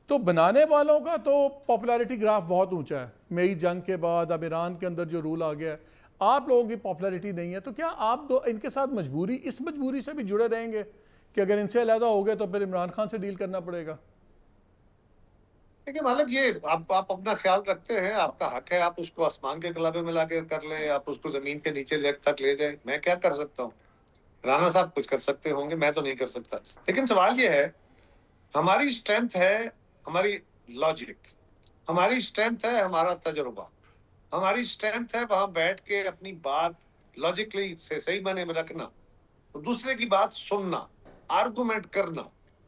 تو بنانے والوں کا تو پاپولیرٹی گراف بہت اونچا ہے. مئی جنگ کے بعد اب ایران کے اندر جو رول آ گیا ہے, آپ لوگوں کی پاپولیرٹی نہیں ہے. تو کیا آپ ان کے ساتھ اس مجبوری سے بھی جڑے رہیں گے کہ اگر ان سے علیحدہ ہو گئے تو پھر عمران خان سے ڈیل کرنا پڑے گا؟ دیکھیں مالک, یہ آپ اپنا خیال رکھتے ہیں, آپ کا حق ہے, آپ اس کو آسمان کے گلابے میں لا کے کر لیں, آپ اس کو زمین کے نیچے تک لے جائیں. میں کیا کر سکتا ہوں؟ رانا صاحب کچھ کر سکتے ہوں گے, میں تو نہیں کر سکتا. لیکن سوال یہ ہے, ہماری اسٹرینتھ ہے ہماری لاجک, ہماری اسٹرینتھ ہے ہمارا تجربہ, ہماری اسٹرینتھ ہے وہاں بیٹھ کے اپنی بات لاجکلی سے صحیح معنی میں رکھنا, دوسرے کی بات سننا, آرگومنٹ کرنا.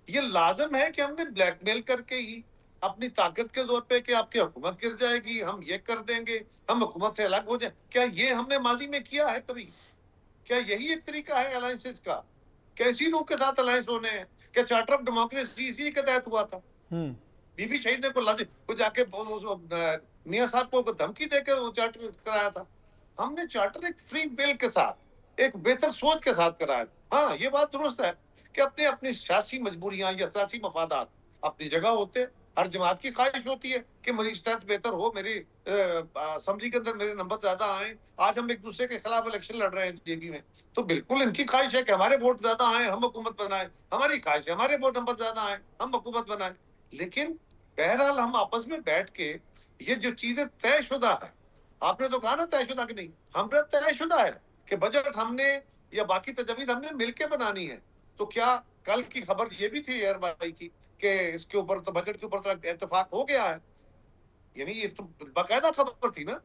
یہ لازم ہے کہ ہم نے بلیک میل کر کے ہی اپنی طاقت کے زور پہ کہ آپ کی حکومت گر جائے گی, ہم یہ کر دیں گے, ہم حکومت سے الگ ہو جائیں, کیا یہ ہم نے ماضی میں کیا ہے کبھی؟ کیا یہی ایک طریقہ ہے الائنسز کا؟ کیسی لوگ کے ساتھ الائنس ہونے ہیں؟ کیا چارٹر آف ڈیموکریسی اسی کے تحت ہوا تھا؟ بی بی شہید نے کو جا کے میاں صاحب کو دھمکی دے کے وہ چارٹر کرایا تھا. ہم نے چارٹر ایک فری ویل کے ساتھ, ایک بہتر سوچ کے ساتھ کرایا. ہاں, یہ بات درست ہے کہ اپنی سیاسی مجبوریاں یا سیاسی مفادات اپنی جگہ ہوتے. ہر جماعت کی خواہش ہوتی ہے کہ میری اسٹرینتھ بہتر ہو, میری اسمبلی کے اندر میرے نمبر زیادہ آئیں. آج ہم ایک دوسرے کے خلاف الیکشن لڑ رہے ہیں جے پی میں, تو بالکل ان کی خواہش ہے کہ ہمارے ووٹ زیادہ آئیں, ہم حکومت بنائیں. ہماری خواہش ہے ہمارے ووٹ نمبر زیادہ آئیں, ہم حکومت بنائیں. لیکن بہرحال ہم آپس میں بیٹھ کے یہ جو چیزیں طے شدہ ہے, آپ نے تو کہا نا طے شدہ کہ نہیں, ہم نے طے شدہ ہے کہ بجٹ ہم نے یا باقی تجویز ہم نے مل کے بنانی ہے. تو کیا کل کی خبر یہ بھی تھی ایئر بھائی کی کہ اس کے اوپر تو بجٹ کے اوپر تو اتفاق ہو گیا ہے؟ یعنی یہ تو باقاعدہ خبر تھی نا,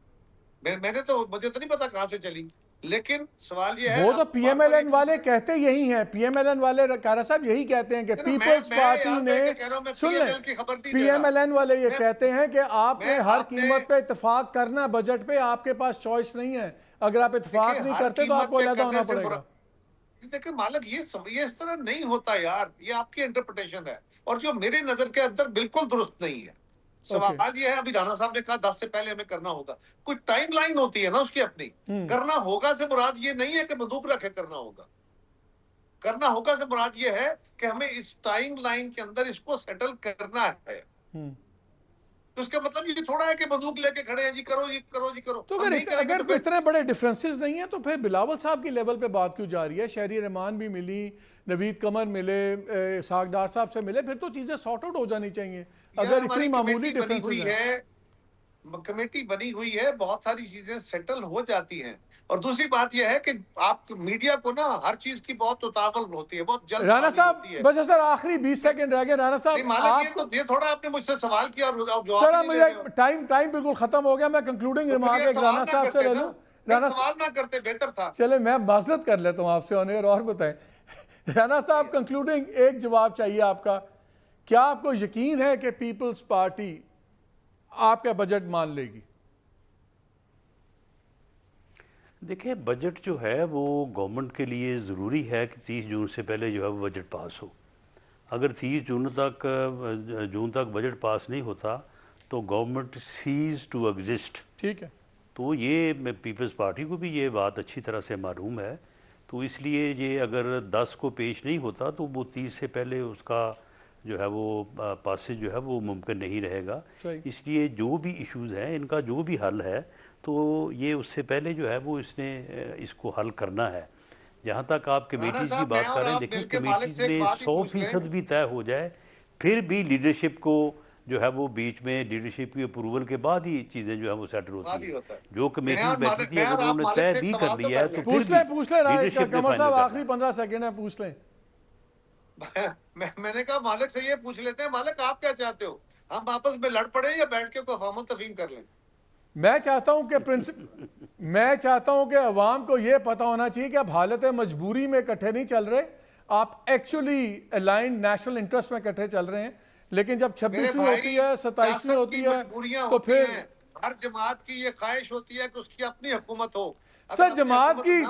میں نے تو, مجھے تو نہیں پتا کہاں سے چلی. لیکن سوال یہ ہے, وہ تو پی ایم ایل این والے کہتے یہی ہیں, پی ایم ایل این والے قاہرہ صاحب یہی کہتے ہیں کہ پیپلز پارٹی نے, سن لیں, پی ایم ایل این والے یہ کہتے ہیں کہ آپ نے ہر قیمت پہ اتفاق کرنا, بجٹ پہ آپ کے پاس چوائس نہیں ہے, اگر آپ اتفاق نہیں کرتے تو آپ کو علیحدہ ہونا پڑے گا. دیکھیں مالک, یہ اس طرح نہیں ہوتا یار, یہ آپ کی انٹرپریٹیشن ہے اور جو میرے نظر کے اندر بالکل درست نہیں ہے. سوال یہ ہے, ابھی رانا صاحب نے کہا 10 سے پہلے ہمیں کرنا ہوگا, کوئی ٹائم لائن ہوتی ہے نا اس کی اپنی. کرنا ہوگا سے مراد یہ نہیں ہے کہ بندوق رکھے کرنا ہوگا. کرنا ہوگا سے مراد یہ ہے کہ ہمیں اس ٹائم لائن کے اندر اس کو سیٹل کرنا ہے. تو اس کا مطلب یہ تھوڑا ہے کہ بندوق لے کے کھڑے ہیں, جی کرو جی کرو جی کرو. تو اگر کوئی اتنے بڑے ڈیفرنسز نہیں ہیں تو پھر بلاول صاحب کی لیول پہ بات کیوں جا رہی ہے؟ شہری رحمان بھی ملی, نوید قمر ملے, اسحاق ڈار صاحب سے ملے, پھر تو چیزیں سارٹ آؤٹ ہو جانی چاہیے. اگر اتنی معمولی ڈیفرنسز ہیں, کمیٹی بنی ہوئی ہے, بہت ساری چیزیں سیٹل ہو جاتی ہیں. اور دوسری بات یہ ہے کہ آپ میڈیا کو نا ہر چیز کی بہت اتاول ہوتی ہے, بہت جلد رانا صاحب بس سر آخری 20 سیکنڈ رہ گئے. رانا صاحب آپ کو یہ تھوڑا آپ نے مجھ سے سوال کیا اور سر مجھے ٹائم بالکل ختم ہو گیا, میں کنکلوڈنگ ریمارک ایک رانا صاحب سے لے لوں. رانا سوال نہ کرتے بہتر تھا. چلے میں معذرت کر لیتا ہوں آپ سے آن ایئر, اور بتائیں رانا صاحب کنکلوڈنگ ایک جواب چاہیے آپ کا. کیا آپ کو یقین ہے کہ پیپلز پارٹی آپ کا بجٹ مان لے گی؟ دیکھیں, بجٹ جو ہے وہ گورنمنٹ کے لیے ضروری ہے کہ 30 جون سے پہلے جو ہے وہ بجٹ پاس ہو. اگر 30 جون تک بجٹ پاس نہیں ہوتا تو گورنمنٹ سیز ٹو ایگزسٹ. ٹھیک ہے, تو یہ پیپلز پارٹی کو بھی یہ بات اچھی طرح سے معلوم ہے. تو اس لیے یہ اگر 10 کو پیش نہیں ہوتا تو وہ 30 سے پہلے اس کا جو ہے وہ پاسج جو ہے وہ ممکن نہیں رہے گا. صحیح. اس لیے جو بھی ایشوز ہیں ان کا جو بھی حل ہے تو یہ اس سے پہلے جو ہے وہ اس نے اس کو حل کرنا ہے. جہاں تک آپ کمیٹیز کی بات کر رہے ہیں، دیکھیں کمیٹیز میں 100% بھی طے ہو جائے پھر بھی لیڈرشپ کو جو ہے وہ بیچ میں لیڈرشپ کی اپروول کے بعد ہی چیزیں جو ہے وہ سیٹل ہوتی ہیں. جو کمیٹیز بیٹھی تھی اگر انہوں نے طے بھی کر لیا ہے تو پوچھ لیں قمر صاحب، آخری 15 سیکنڈ ہے، پوچھ لیں. میں نے کہا مالک سے یہ پوچھ لیتے ہیں، مالک آپ کیا چاہتے ہو، ہم آپس میں لڑ پڑے یا بیٹھ کے کوئی فہم و تفہیم کر لیں؟ میں چاہتا ہوں کہ عوام کو یہ پتا ہونا چاہیے کہ آپ حالت مجبوری میں اکٹھے نہیں چل رہے، آپ ایکچولی الائنڈ نیشنل انٹرسٹ میں اکٹھے چل رہے ہیں. لیکن جب 26ویں ہوتی ہے، 27ویں ہوتی ہے تو پھر ہر جماعت کی یہ خواہش ہوتی ہے کہ اس کی اپنی حکومت ہو. سر جماعت کی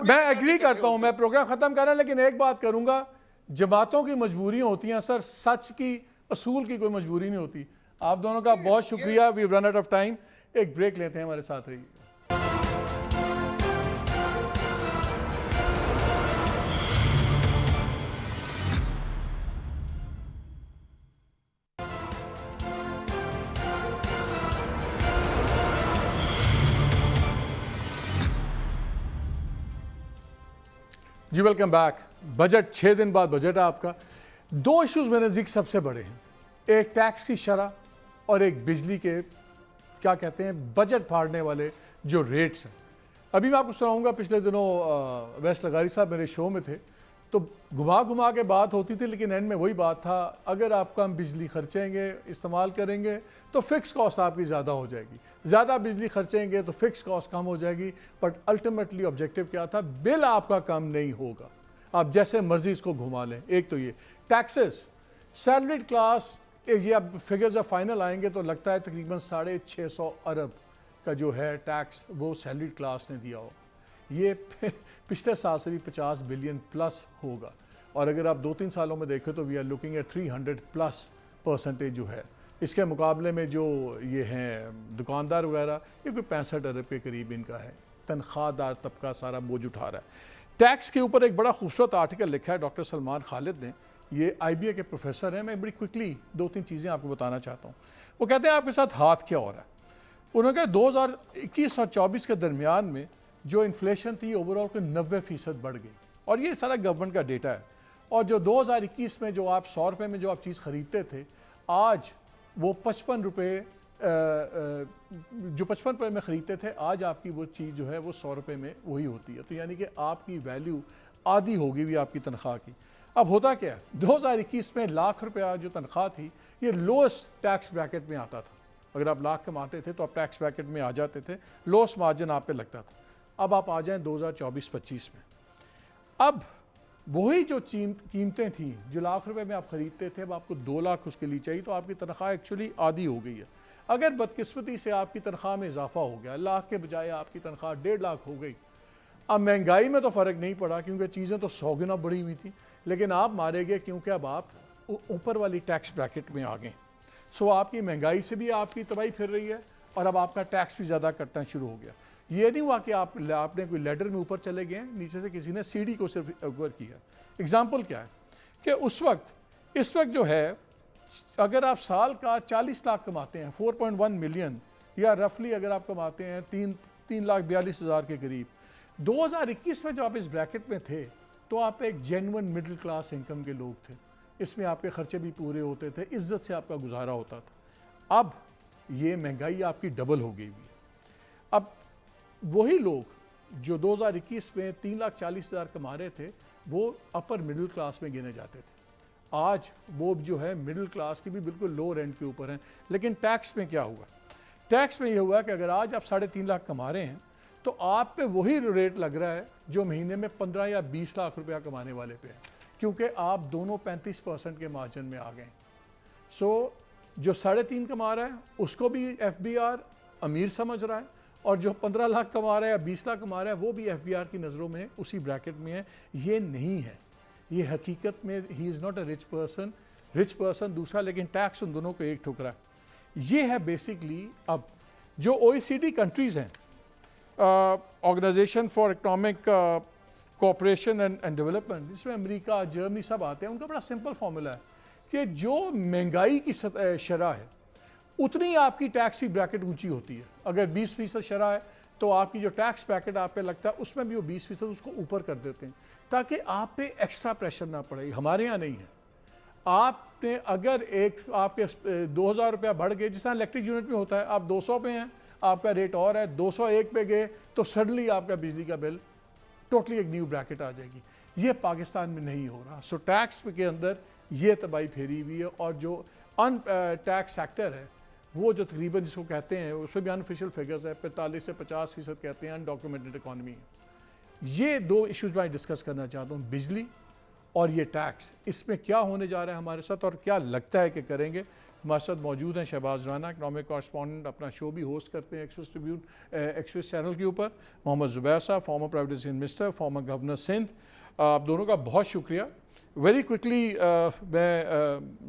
میں ایگری کرتا ہوں، میں پروگرام ختم کر رہا ہوں، لیکن ایک بات کروں گا، جماعتوں کی مجبوریاں ہوتی ہیں سر، سچ کی اصول کی کوئی مجبوری نہیں ہوتی. آپ دونوں کا بہت شکریہ. وی رن آؤٹ آف ٹائم. ایک بریک لیتے ہیں، ہمارے ساتھ رہیے. جی ویلکم بیک. بجٹ 6 دن بعد بجٹ ہے آپ کا. 2 ایشوز میرے نزدیک سب سے بڑے ہیں، ایک ٹیکس کی شرح اور ایک بجلی کے کیا کہتے ہیں بجٹ پھاڑنے والے جو ریٹس ہیں. ابھی میں آپ کو سناؤں گا، پچھلے دنوں ویس لغاری صاحب میرے شو میں تھے تو گھما کے بات ہوتی تھی، لیکن اینڈ میں وہی بات تھا، اگر آپ کم بجلی خرچیں گے، استعمال کریں گے تو فکس کاسٹ آپ کی زیادہ ہو جائے گی، زیادہ بجلی خرچیں گے تو فکس کاسٹ کم ہو جائے گی. بٹ الٹیمیٹلی آبجیکٹیو کیا تھا؟ بل آپ کا کم نہیں ہوگا، آپ جیسے مرضی اس کو گھما لیں. ایک تو یہ ٹیکسز، سیلریڈ کلاس، یہ اب فگرز فائنل آئیں گے تو لگتا ہے تقریباً 650 ارب کا جو ہے ٹیکس وہ سیلریڈ کلاس نے دیا ہو. یہ پچھلے سال سے بھی 50 بلین پلس ہوگا، اور اگر آپ 2-3 سالوں میں دیکھیں تو وی آر لوکنگ ایٹ 300+ جو ہے. اس کے مقابلے میں جو یہ ہیں دکاندار وغیرہ، یہ کوئی 65 ارب کے قریب ان کا ہے. تنخواہ دار طبقہ سارا بوجھ اٹھا رہا ہے. ٹیکس کے اوپر ایک بڑا خوبصورت آرٹیکل لکھا ہے ڈاکٹر سلمان خالد نے، یہ IBA کے پروفیسر ہیں. میں بڑی کوئکلی 2-3 چیزیں آپ کو بتانا چاہتا ہوں. وہ کہتے ہیں آپ کے ساتھ ہاتھ کیا ہو رہا ہے. انہوں نے کہا 2021 اور 24 کے درمیان میں جو انفلیشن تھی اوورال کو 90% بڑھ گئی، اور یہ سارا گورنمنٹ کا ڈیٹا ہے. اور جو 2021 میں جو آپ 100 روپے میں جو آپ چیز خریدتے تھے، آج وہ 55 روپے جو 55 روپے میں خریدتے تھے، آج آپ کی وہ چیز جو ہے وہ 100 روپے میں وہی ہوتی ہے. تو یعنی کہ آپ کی ویلیو آدھی ہوگی بھی آپ کی تنخواہ کی. اب ہوتا کیا ہے، 2021 میں لاکھ روپیہ جو تنخواہ تھی یہ لوسٹ ٹیکس بریکٹ میں آتا تھا. اگر آپ لاکھ کماتے تھے تو آپ ٹیکس بریکٹ میں آ جاتے تھے، لوس مارجن آپ پہ لگتا تھا. اب آپ آ جائیں 2024-25 میں، اب وہی جو قیمتیں تھیں جو لاکھ روپے میں آپ خریدتے تھے، اب آپ کو 2 لاکھ اس کے لیے چاہیے، تو آپ کی تنخواہ ایکچولی آدھی ہو گئی ہے. اگر بدقسمتی سے آپ کی تنخواہ میں اضافہ ہو گیا، لاکھ کے بجائے آپ کی تنخواہ 1.5 لاکھ ہو گئی. اب مہنگائی میں تو فرق نہیں پڑا کیونکہ چیزیں تو 100 گنا بڑھی ہوئی تھیں، لیکن آپ مارے گئے کیونکہ اب آپ اوپر والی ٹیکس بریکٹ میں آ گئے. سو آپ کی مہنگائی سے بھی آپ کی تباہی پھر رہی ہے، اور اب آپ کا ٹیکس بھی زیادہ کٹنا شروع ہو گیا. یہ نہیں ہوا کہ آپ نے کوئی لیڈر میں اوپر چلے گئے، نیچے سے کسی نے سیڑھی کو صرف اوپر کیا. اگزامپل کیا ہے کہ اس وقت جو ہے اگر آپ سال کا 40 لاکھ کماتے ہیں، 4.1 ملین، یا رفلی اگر آپ کماتے ہیں 3,42,000 کے قریب، 2021 میں جب آپ اس بریکٹ میں تھے تو آپ ایک جینون مڈل کلاس انکم کے لوگ تھے. اس میں آپ کے خرچے بھی پورے ہوتے تھے، عزت سے آپ کا گزارا ہوتا تھا. اب یہ مہنگائی آپ کی ڈبل ہو گئی ہوئی ہے. اب وہی لوگ جو 2021 میں 3,40,000 کما رہے تھے وہ اپر مڈل کلاس میں گنے جاتے تھے، آج وہ جو ہے مڈل کلاس کی بھی بالکل لو رینٹ کے اوپر ہیں. لیکن ٹیکس میں کیا ہوا؟ ٹیکس میں یہ ہوا کہ اگر آج آپ 3.5 لاکھ کما رہے ہیں تو آپ پہ وہی ریٹ لگ رہا ہے جو مہینے میں 15 یا 20 لاکھ روپیہ کمانے والے پہ ہے، کیونکہ آپ دونوں 35% کے مارجن میں آ گئے. سو جو 3.5 کما رہا ہے اس کو بھی FBR امیر سمجھ رہا ہے، اور جو 15 لاکھ کما رہا ہے یا 20 لاکھ کما رہا ہے وہ بھی FBR کی نظروں میں اسی بریکٹ میں ہے. یہ نہیں ہے، یہ حقیقت میں ہی is not a rich person دوسرا، لیکن ٹیکس ان دونوں کو ایک ٹھکرا ہے. یہ ہے بیسکلی. اب جو OECD کنٹریز ہیں، organisation for economic cooperation and development, جس میں امریکہ، جرمنی سب آتے ہیں، ان کا بڑا سمپل فارمولا ہے کہ جو مہنگائی کی شرح ہے اتنی آپ کی ٹیکس کی بریکٹ اونچی ہوتی ہے. اگر 20% شرح ہے تو آپ کی جو ٹیکس پیکٹ آپ پہ لگتا ہے اس میں بھی وہ 20% اس کو اوپر کر دیتے ہیں تاکہ آپ پہ ایکسٹرا پریشر نہ پڑے. ہمارے ہاں نہیں ہے. آپ نے اگر آپ کے 2000 روپیہ بڑھ گئے، جس طرح الیکٹرک یونٹ میں ہوتا ہے، آپ 200 پہ ہیں، آپ کا ریٹ اور ہے، 201 پہ گئے تو سڈنلی آپ کا بجلی کا بل ٹوٹلی ایک نیو بریکٹ آ جائے گی. یہ پاکستان میں نہیں ہو رہا. سو ٹیکس کے اندر یہ تباہی پھیری ہوئی ہے، اور جو ان ٹیکس سیکٹر ہے وہ جو تقریباً جس کو کہتے ہیں اس میں بھی انفیشل فگرز ہے 45 سے 50% کہتے ہیں انڈاکیومنٹڈ اکانومی ہے. یہ دو ایشوز میں ڈسکس کرنا چاہتا ہوں، بجلی اور یہ ٹیکس. اس میں کیا ہونے جا رہا ہے ہمارے ساتھ اور کیا لگتا ہے کہ کریں گے. ہمارے ساتھ موجود ہیں شہباز رانا، اکنامک کارسپونڈنٹ، اپنا شو بھی ہوسٹ کرتے ہیں ایکسپریس چینل کے اوپر. محمد زبیر صاحب، former private minister, former governor Sindh. آپ دونوں کا بہت شکریہ. ویری کوئکلی میں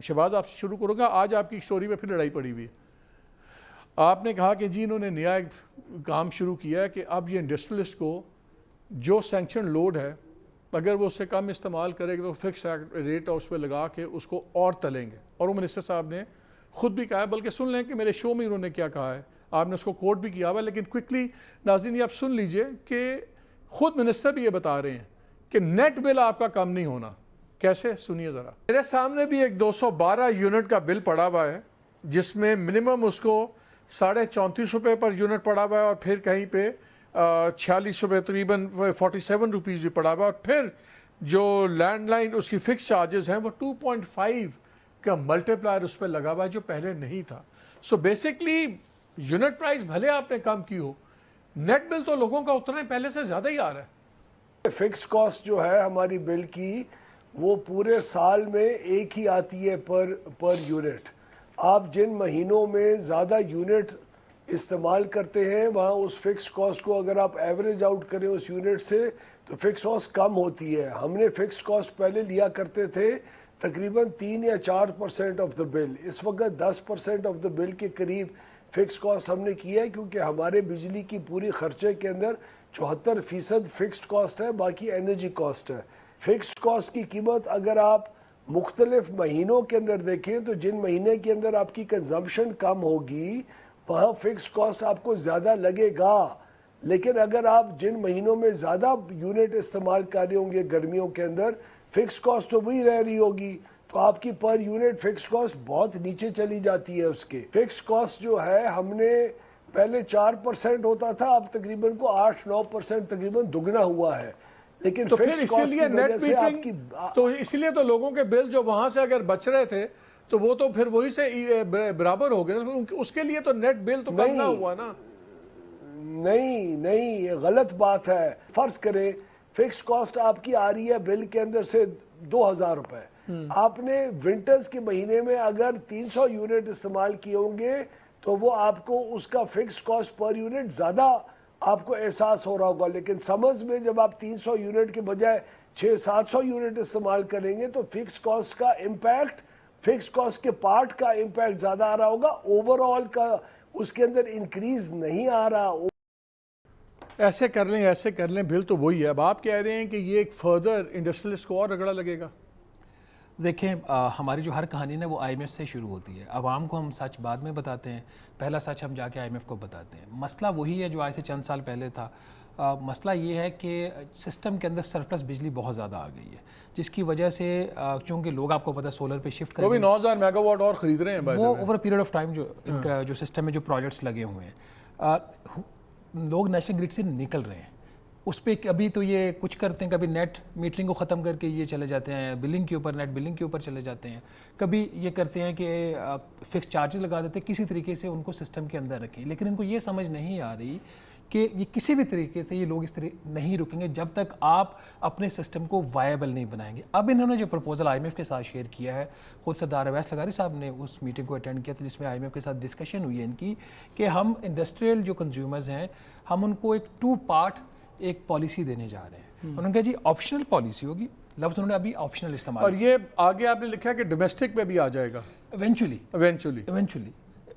شہباز آپ سے شروع کروں گا. آج آپ کی اسٹوری میں پھر لڑائی پڑی ہوئی ہے. آپ نے کہا کہ جی انہوں نے نیا کام شروع کیا ہے کہ اب یہ انڈسٹریلسٹ کو جو سینکشن لوڈ ہے اگر وہ اس سے کم استعمال کرے گا تو فکس ریٹ اس پہ لگا کے اس کو اور تلیں گے. اور وہ منسٹر صاحب نے خود بھی کہا ہے، بلکہ سن لیں کہ میرے شو میں انہوں نے کیا کہا ہے. آپ نے اس کو کوٹ بھی کیا ہوا ہے، لیکن کوئکلی ناظرین یہ آپ سن لیجئے کہ خود منسٹر بھی یہ بتا رہے ہیں کہ نیٹ بل آپ کا کم نہیں ہونا. کیسے؟ سنیے ذرا. میرے سامنے بھی ایک 212 یونٹ کا بل پڑا ہوا ہے جس میں منیمم اس کو 34.5 روپے پر یونٹ پڑا ہوا ہے، اور پھر کہیں پہ 46 روپے تقریباً 47 روپیز بھی پڑا ہوا ہے، اور پھر جو لینڈ لائن اس کی فکس چارجز ہیں وہ 2.5 کا ملٹی پلائر اس پہ لگا ہوا ہے جو پہلے نہیں تھا. سو بیسکلی یونٹ پرائز بھلے آپ نے کم کی ہو، نیٹ بل تو لوگوں کا اتنا پہلے سے زیادہ ہی آ رہا ہے. فکس کاسٹ جو ہے ہماری بل کی وہ پورے سال میں ایک ہی آتی ہے پر یونٹ. آپ جن مہینوں میں زیادہ یونٹ استعمال کرتے ہیں وہاں اس فکس کاسٹ کو اگر آپ ایوریج آؤٹ کریں اس یونٹ سے تو فکس کاسٹ کم ہوتی ہے. ہم نے فکس کاسٹ پہلے لیا کرتے تھے تقریباً 3 یا 4% آف دا بل. اس وقت 10% آف دا بل کے قریب فکس کاسٹ ہم نے کیا ہے، کیونکہ ہمارے بجلی کی پوری خرچے کے اندر 74% فکسڈ کاسٹ ہے، باقی انرجی کاسٹ ہے. فکسڈ کاسٹ کی قیمت اگر آپ مختلف مہینوں کے اندر دیکھیں تو جن مہینے کے اندر آپ کی کنزمپشن کم ہوگی وہاں فکس کاسٹ آپ کو زیادہ لگے گا. لیکن اگر آپ جن مہینوں میں زیادہ یونٹ استعمال کر رہے ہوں گے گرمیوں کے اندر، فکس کاسٹ تو وہی رہ رہی ہوگی، تو آپ کی پر یونٹ فکس کاسٹ بہت نیچے چلی جاتی ہے. اس کے فکس کاسٹ جو ہے ہم نے پہلے 4% ہوتا تھا، اب تقریباً کو 8-9% تقریباً دگنا ہوا ہے. لیکن تو پھر اسی لیے نیٹ میٹرنگ، تو اسی لیے تو لوگوں کے بل جو وہاں سے اگر بچ رہے تھے تو وہ تو پھر وہی سے برابر ہو گئے. اس کے لیے تو نیٹ بل تو کم نہ ہوا نا. نہیں، یہ غلط بات ہے. فرض کریں فکس کاسٹ آپ کی آ رہی ہے بل کے اندر سے 2000 روپے، آپ نے ونٹرز کے مہینے میں اگر 300 یونٹ استعمال کیے ہوں گے تو وہ آپ کو اس کا فکس کاسٹ پر یونٹ زیادہ آپ کو احساس ہو رہا ہوگا. لیکن سمرز میں جب آپ 300 یونٹ کے بجائے 600-700 یونٹ استعمال کریں گے تو فکس کاسٹ کا امپیکٹ، فکس کاسٹ کے پارٹ کا امپیکٹ زیادہ آ رہا ہوگا. اوور آل کا اس کے اندر انکریز نہیں آ رہا. ایسے کر لیں بل تو وہی ہے. اب آپ کہہ رہے ہیں کہ یہ ایک فردر انڈسٹریلسٹ کو اور رگڑا لگے گا. دیکھیں ہماری جو ہر کہانی ہے وہ آئی ایم ایف سے شروع ہوتی ہے. عوام کو ہم سچ بعد میں بتاتے ہیں، پہلا سچ ہم جا کے آئی ایم ایف کو بتاتے ہیں. مسئلہ وہی ہے جو آج سے چند سال پہلے تھا. مسئلہ یہ ہے کہ سسٹم کے اندر سرپلس بجلی بہت زیادہ آ گئی ہے، جس کی وجہ سے چونکہ لوگ آپ کو پتہ ہے سولر پہ شفٹ وہ بھی 9000 میگا واٹ اور خرید رہے ہیں. وہ اوور پیریڈ آف ٹائم جو ان کا جو سسٹم میں جو پروجیکٹس لگے ہوئے ہیں، لوگ نیشنل گریڈ سے نکل رہے ہیں. اس پہ کبھی تو یہ کچھ کرتے ہیں، کبھی نیٹ میٹرنگ کو ختم کر کے یہ چلے جاتے ہیں بلنگ کے اوپر، نیٹ بلنگ کے اوپر چلے جاتے ہیں. کبھی یہ کرتے ہیں کہ فکس چارجز لگا دیتے ہیں، کسی طریقے سے ان کو سسٹم کے اندر رکھیں. لیکن ان کو یہ سمجھ نہیں آ رہی کہ یہ کسی بھی طریقے سے یہ لوگ اس طرح نہیں رکیں گے جب تک آپ اپنے سسٹم کو وائبل نہیں بنائیں گے. اب انہوں نے جو پروپوزل آئی ایم ایف کے ساتھ شیئر کیا ہے، خود سردار اویس لغاری صاحب نے اس میٹنگ کو اٹینڈ کیا تھا جس میں آئی ایم ایف کے ساتھ ڈسکشن ہوئی ہے ان کی، کہ ہم انڈسٹریل جو کنزیومرز ہیں ہم ان کو ایک 2 پارٹ ایک پالیسی دینے جا رہے ہیں. انہوں نے کہا جی آپشنل پالیسی ہوگی، لفظ انہوں نے ابھی آپشنل استعمال، اور یہ آگے آپ نے لکھا کہ ڈومیسٹک پہ بھی آ جائے گا eventually.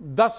10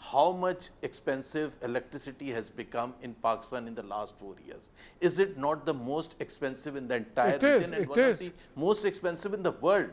how much expensive electricity has become in Pakistan in the last 4 years. Is it not the most expensive in the entire region and one of the most expensive in the world?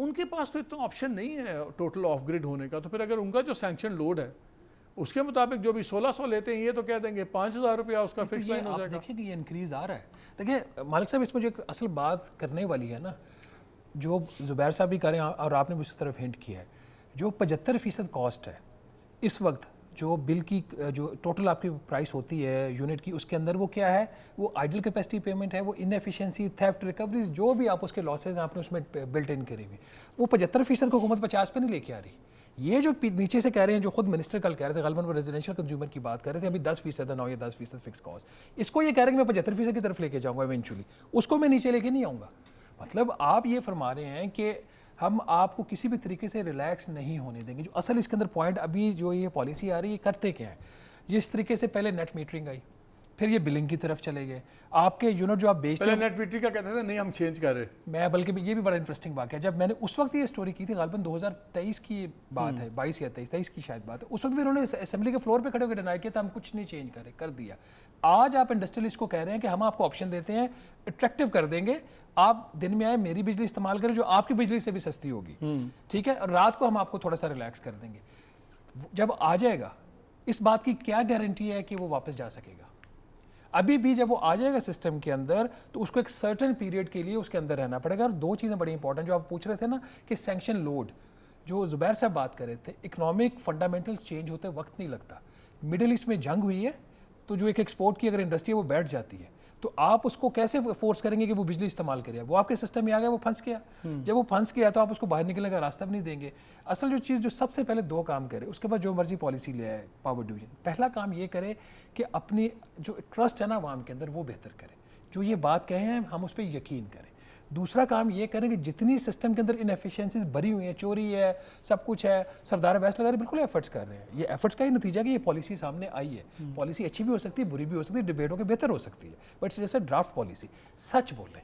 ان کے پاس تو اتنا آپشن نہیں ہے ٹوٹل آف گریڈ ہونے کا. تو پھر اگر ان کا جو سینکشن لوڈ ہے اس کے مطابق جو بھی 1600 لیتے ہیں یہ تو کہہ دیں گے 5000 روپیہ اس کا فکس لائن ہو جائے گا. دیکھیں کہ یہ انکریز آ رہا ہے. دیکھیں مالک صاحب اس میں جو ایک اصل بات کرنے والی ہے نا, جو زبیر صاحب بھی کریں اور آپ نے بھی اس طرف ہنٹ کیا ہے, جو 75% کاسٹ ہے اس وقت جو بل کی جو ٹوٹل آپ کی پرائس ہوتی ہے یونٹ کی, اس کے اندر وہ کیا ہے, وہ آئیڈل کیپیسٹی پیمنٹ ہے, وہ انیفیشنسی, تھیفٹ, ریکوریز, جو بھی آپ اس کے لاسز ہیں آپ نے اس میں بلٹ ان کرے ہوئے, وہ 75% کو حکومت 50 پہ نہیں لے کے آ رہی. یہ جو نیچے سے کہہ رہے ہیں, جو خود منسٹر کل کہہ رہے تھے, غالباً وہ ریزیڈینشیل کنزیومر کی بات کر رہے تھے, ابھی 10% ہے 9 یا 10% فکس کاسٹ, اس کو یہ کہہ رہے ہیں کہ میں 75% کی طرف لے کے جاؤں گا ایونچولی, اس کو میں نیچے لے کے نہیں آؤں گا. مطلب آپ یہ فرما رہے ہیں کہ ہم آپ کو کسی بھی طریقے سے ریلیکس نہیں ہونے دیں گے. جو اصل اس کے اندر پوائنٹ ابھی جو یہ پالیسی آ رہی ہے کرتے کیا ہے, جس طریقے سے پہلے نیٹ میٹرنگ آئی, پھر یہ بلنگ کی طرف چلے گئے, آپ کے یونٹ جو آپ بیچتے ہیں, پہلے نیٹ میٹرنگ کا کہتے تھے نہیں ہم چینج کر رہے. میں بلکہ یہ بھی بڑا انٹرسٹنگ واقعہ ہے, جب میں نے اس وقت یہ اسٹوری کی تھی, غالباً 2023 کی بات ہے, 22 یا 23 کی شاید بات ہے, اس وقت بھی انہوں نے اسمبلی کے فلور پہ کھڑے ہو کے ڈینائی کیا تھا ہم کچھ نہیں چینج کر دیا. آج آپ انڈسٹریلسٹ کو کہہ رہے ہیں کہ ہم آپ کو آپشن دیتے ہیں, اٹریکٹیو کر دیں گے, آپ دن میں آئے میری بجلی استعمال کریں جو آپ کی بجلی سے بھی سستی ہوگی, ٹھیک ہے, اور رات کو ہم آپ کو تھوڑا سا ریلیکس کر دیں گے. جب آ جائے گا اس بات کی کیا گارنٹی ہے کہ وہ واپس جا سکے گا؟ ابھی بھی جب وہ آ جائے گا سسٹم کے اندر تو اس کو ایک سرٹن پیریڈ کے لیے اس کے اندر رہنا پڑے گا. اور دو چیزیں بڑی امپورٹنٹ جو آپ پوچھ رہے تھے نا کہ سینکشن لوڈ, جو زبیر صاحب بات کر رہے تھے, اکنامک فنڈامنٹلز چینج ہوتے وقت نہیں لگتا. مڈل ایسٹ میں جنگ ہوئی ہے تو جو ایک ایکسپورٹ کی اگر انڈسٹری ہے وہ بیٹھ جاتی ہے, تو آپ اس کو کیسے فورس کریں گے کہ وہ بجلی استعمال کرے؟ وہ آپ کے سسٹم میں آ گیا, وہ پھنس گیا. جب وہ پھنس گیا تو آپ اس کو باہر نکلنے کا راستہ بھی نہیں دیں گے. اصل جو چیز جو سب سے پہلے دو کام کرے, اس کے بعد جو مرضی پالیسی لے آئے پاور ڈویژن, پہلا کام یہ کرے کہ اپنی جو ٹرسٹ ہے نا عوام کے اندر وہ بہتر کرے, جو یہ بات کہے ہیں ہم اس پہ یقین کریں. دوسرا کام یہ کریں کہ جتنی سسٹم کے اندر انیفیشنسیز بھری ہوئی ہیں, چوری ہے, سب کچھ ہے, سردار ویس لگا رہے بالکل ایفرٹس کر رہے ہیں. یہ ایفرٹس کا ہی نتیجہ کہ یہ پالیسی سامنے آئی ہے. پالیسی اچھی بھی ہو سکتی ہے, بری بھی ہو سکتی ہے, ڈیبیٹ ہو کے بہتر ہو سکتی ہے, بٹ جیسے ڈرافٹ پالیسی سچ بولیں.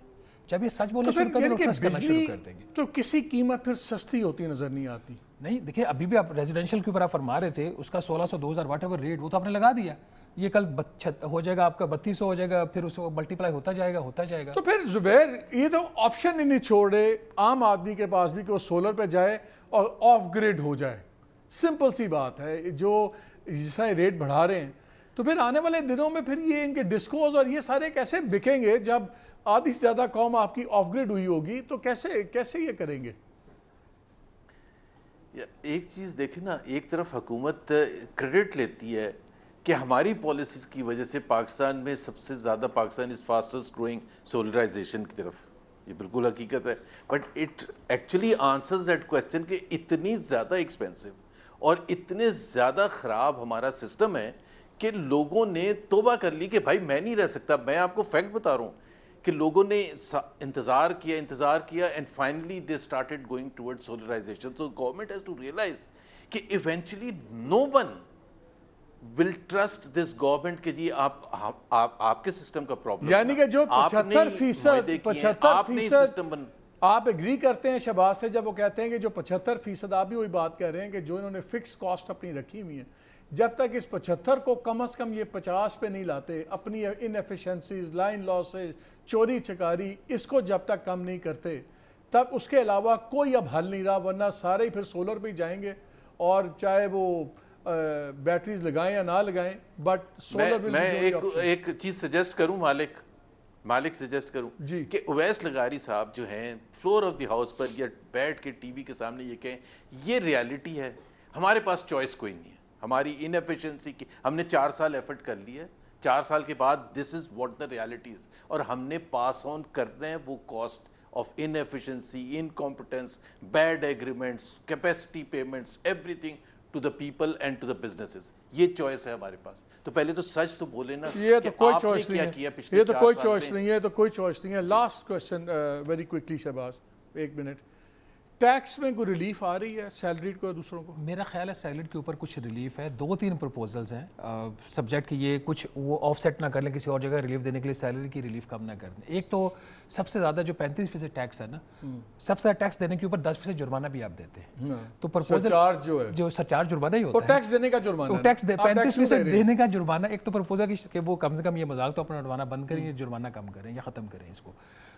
جب یہ سچ بولنا شروع کر دیں گے بجلی تو کسی قیمت پھر سستی ہوتی نظر نہیں آتی. نہیں دیکھیں ابھی بھی آپ ریزیڈینشیل کے اوپر آپ فرما رہے تھے, اس کا 1600 2000 واٹ ایور ریٹ وہ تو آپ نے لگا دیا, یہ کل ہو جائے گا آپ کا 3200 ہو جائے گا, پھر اس کو ملٹیپلائی ہوتا جائے گا. تو پھر زبیر یہ تو آپشن ہی نہیں چھوڑ رہے عام آدمی کے پاس بھی کہ وہ سولر پہ جائے اور آف گریڈ ہو جائے. سمپل سی بات ہے, جو جیسا ریٹ بڑھا رہے ہیں تو پھر آنے والے دنوں میں پھر یہ ان کے ڈسکوز اور یہ سارے کیسے بکیں گے جب آدھی سے زیادہ قوم آپ کی آف گریڈ ہوئی ہوگی, تو کیسے یہ کریں گے؟ ایک چیز دیکھیں نا, ایک طرف حکومت کریڈٹ لیتی ہے کہ ہماری پالیسیز کی وجہ سے پاکستان میں سب سے زیادہ پاکستان از فاسٹسٹ گروئنگ سولرائزیشن کی طرف, یہ بالکل حقیقت ہے. But it actually answers that question کہ اتنی زیادہ ایکسپینسو اور اتنے زیادہ خراب ہمارا سسٹم ہے کہ لوگوں نے توبہ کر لی کہ بھائی میں نہیں رہ سکتا. میں آپ کو فیکٹ بتا رہا ہوں کہ لوگوں نے انتظار کیا and finally they started going toward solarization. So government has to realize کہ eventually no one will trust this government کہ جی آپ کے سسٹم کا پرابلم, یعنی کہ جو 75% آپ ایگری کرتے ہیں شہباز سے جب وہ کہتے ہیں کہ جو 75%, آپ بھی وہی بات کہہ رہے ہیں کہ جو انہوں نے فکس کاسٹ اپنی رکھی ہوئی ہیں, جب تک اس 75 کو کم از کم یہ 50 پہ نہیں لاتے, اپنی انیفیشنسیز, لائن لاسز, چوری چکاری, اس کو جب تک کم نہیں کرتے تب اس کے علاوہ کوئی اب حل نہیں رہا. ورنہ سارے ہی پھر سولر پہ جائیں گے, اور چاہے وہ بیٹریز لگائیں یا نہ لگائیں, بٹ سولر. میں ایک چیز سجیسٹ کروں, مالک سجیسٹ کروں کہ اویس لغاری صاحب جو ہیں فلور آف دی ہاؤس پر یا بیٹھ کے ٹی وی کے سامنے یہ کہیں یہ ریالٹی ہے, ہمارے پاس چوائس کوئی نہیں ہے. ہماری انیفیشنسی کی ہم نے 4 سال ایفرٹ کر لی ہے, 4 سال کے بعد دس is what the reality is, اور ہم نے پاس آن کرنا ہے وہ cost of inefficiency, incompetence, bad agreements, capacity payments, everything to the people and to the businesses. یہ چوائس ہے ہمارے پاس. تو پہلے تو سچ تو بولے نا, یہ تو کوئی چوائس نہیں ہے, یہ تو کوئی چوائس نہیں ہے, تو کوئی چوائس نہیں ہے. Last question very quickly Shahbaz, 1 minute. Tax میں کوئی ریلیف آ رہی ہے سیلریڈ کو دوسروں کو؟ میرا خیال ہے سیلریڈ کے اوپر کچھ ریلیف ہے, 2-3 پروپوزلز ہیں سبجیکٹ کہ یہ کچھ وہ آف سیٹ نہ کر لیں, کسی اور جگہ ریلیف دینے کے لیے سیلری کی ریلیف کم نہ کر دیں. ایک تو سب سے زیادہ جو 35% ٹیکس ہے نا, سب سے زیادہ ٹیکس دینے کے اوپر 10% جرمانہ بھی آپ دیتے ہیں. تو پرپوزل جو سرچارج جرمانہ ہی ہوتا ہے, ٹیکس دینے کا جرمانہ, ٹیکس 35% دینے کا جرمانہ. ایک تو پرپوزل کہ وہ کم سے کم یہ مذاق تو اپنا اڑوانا بند کریں, یہ جرمانہ کم کریں یا ختم کریں اس کو.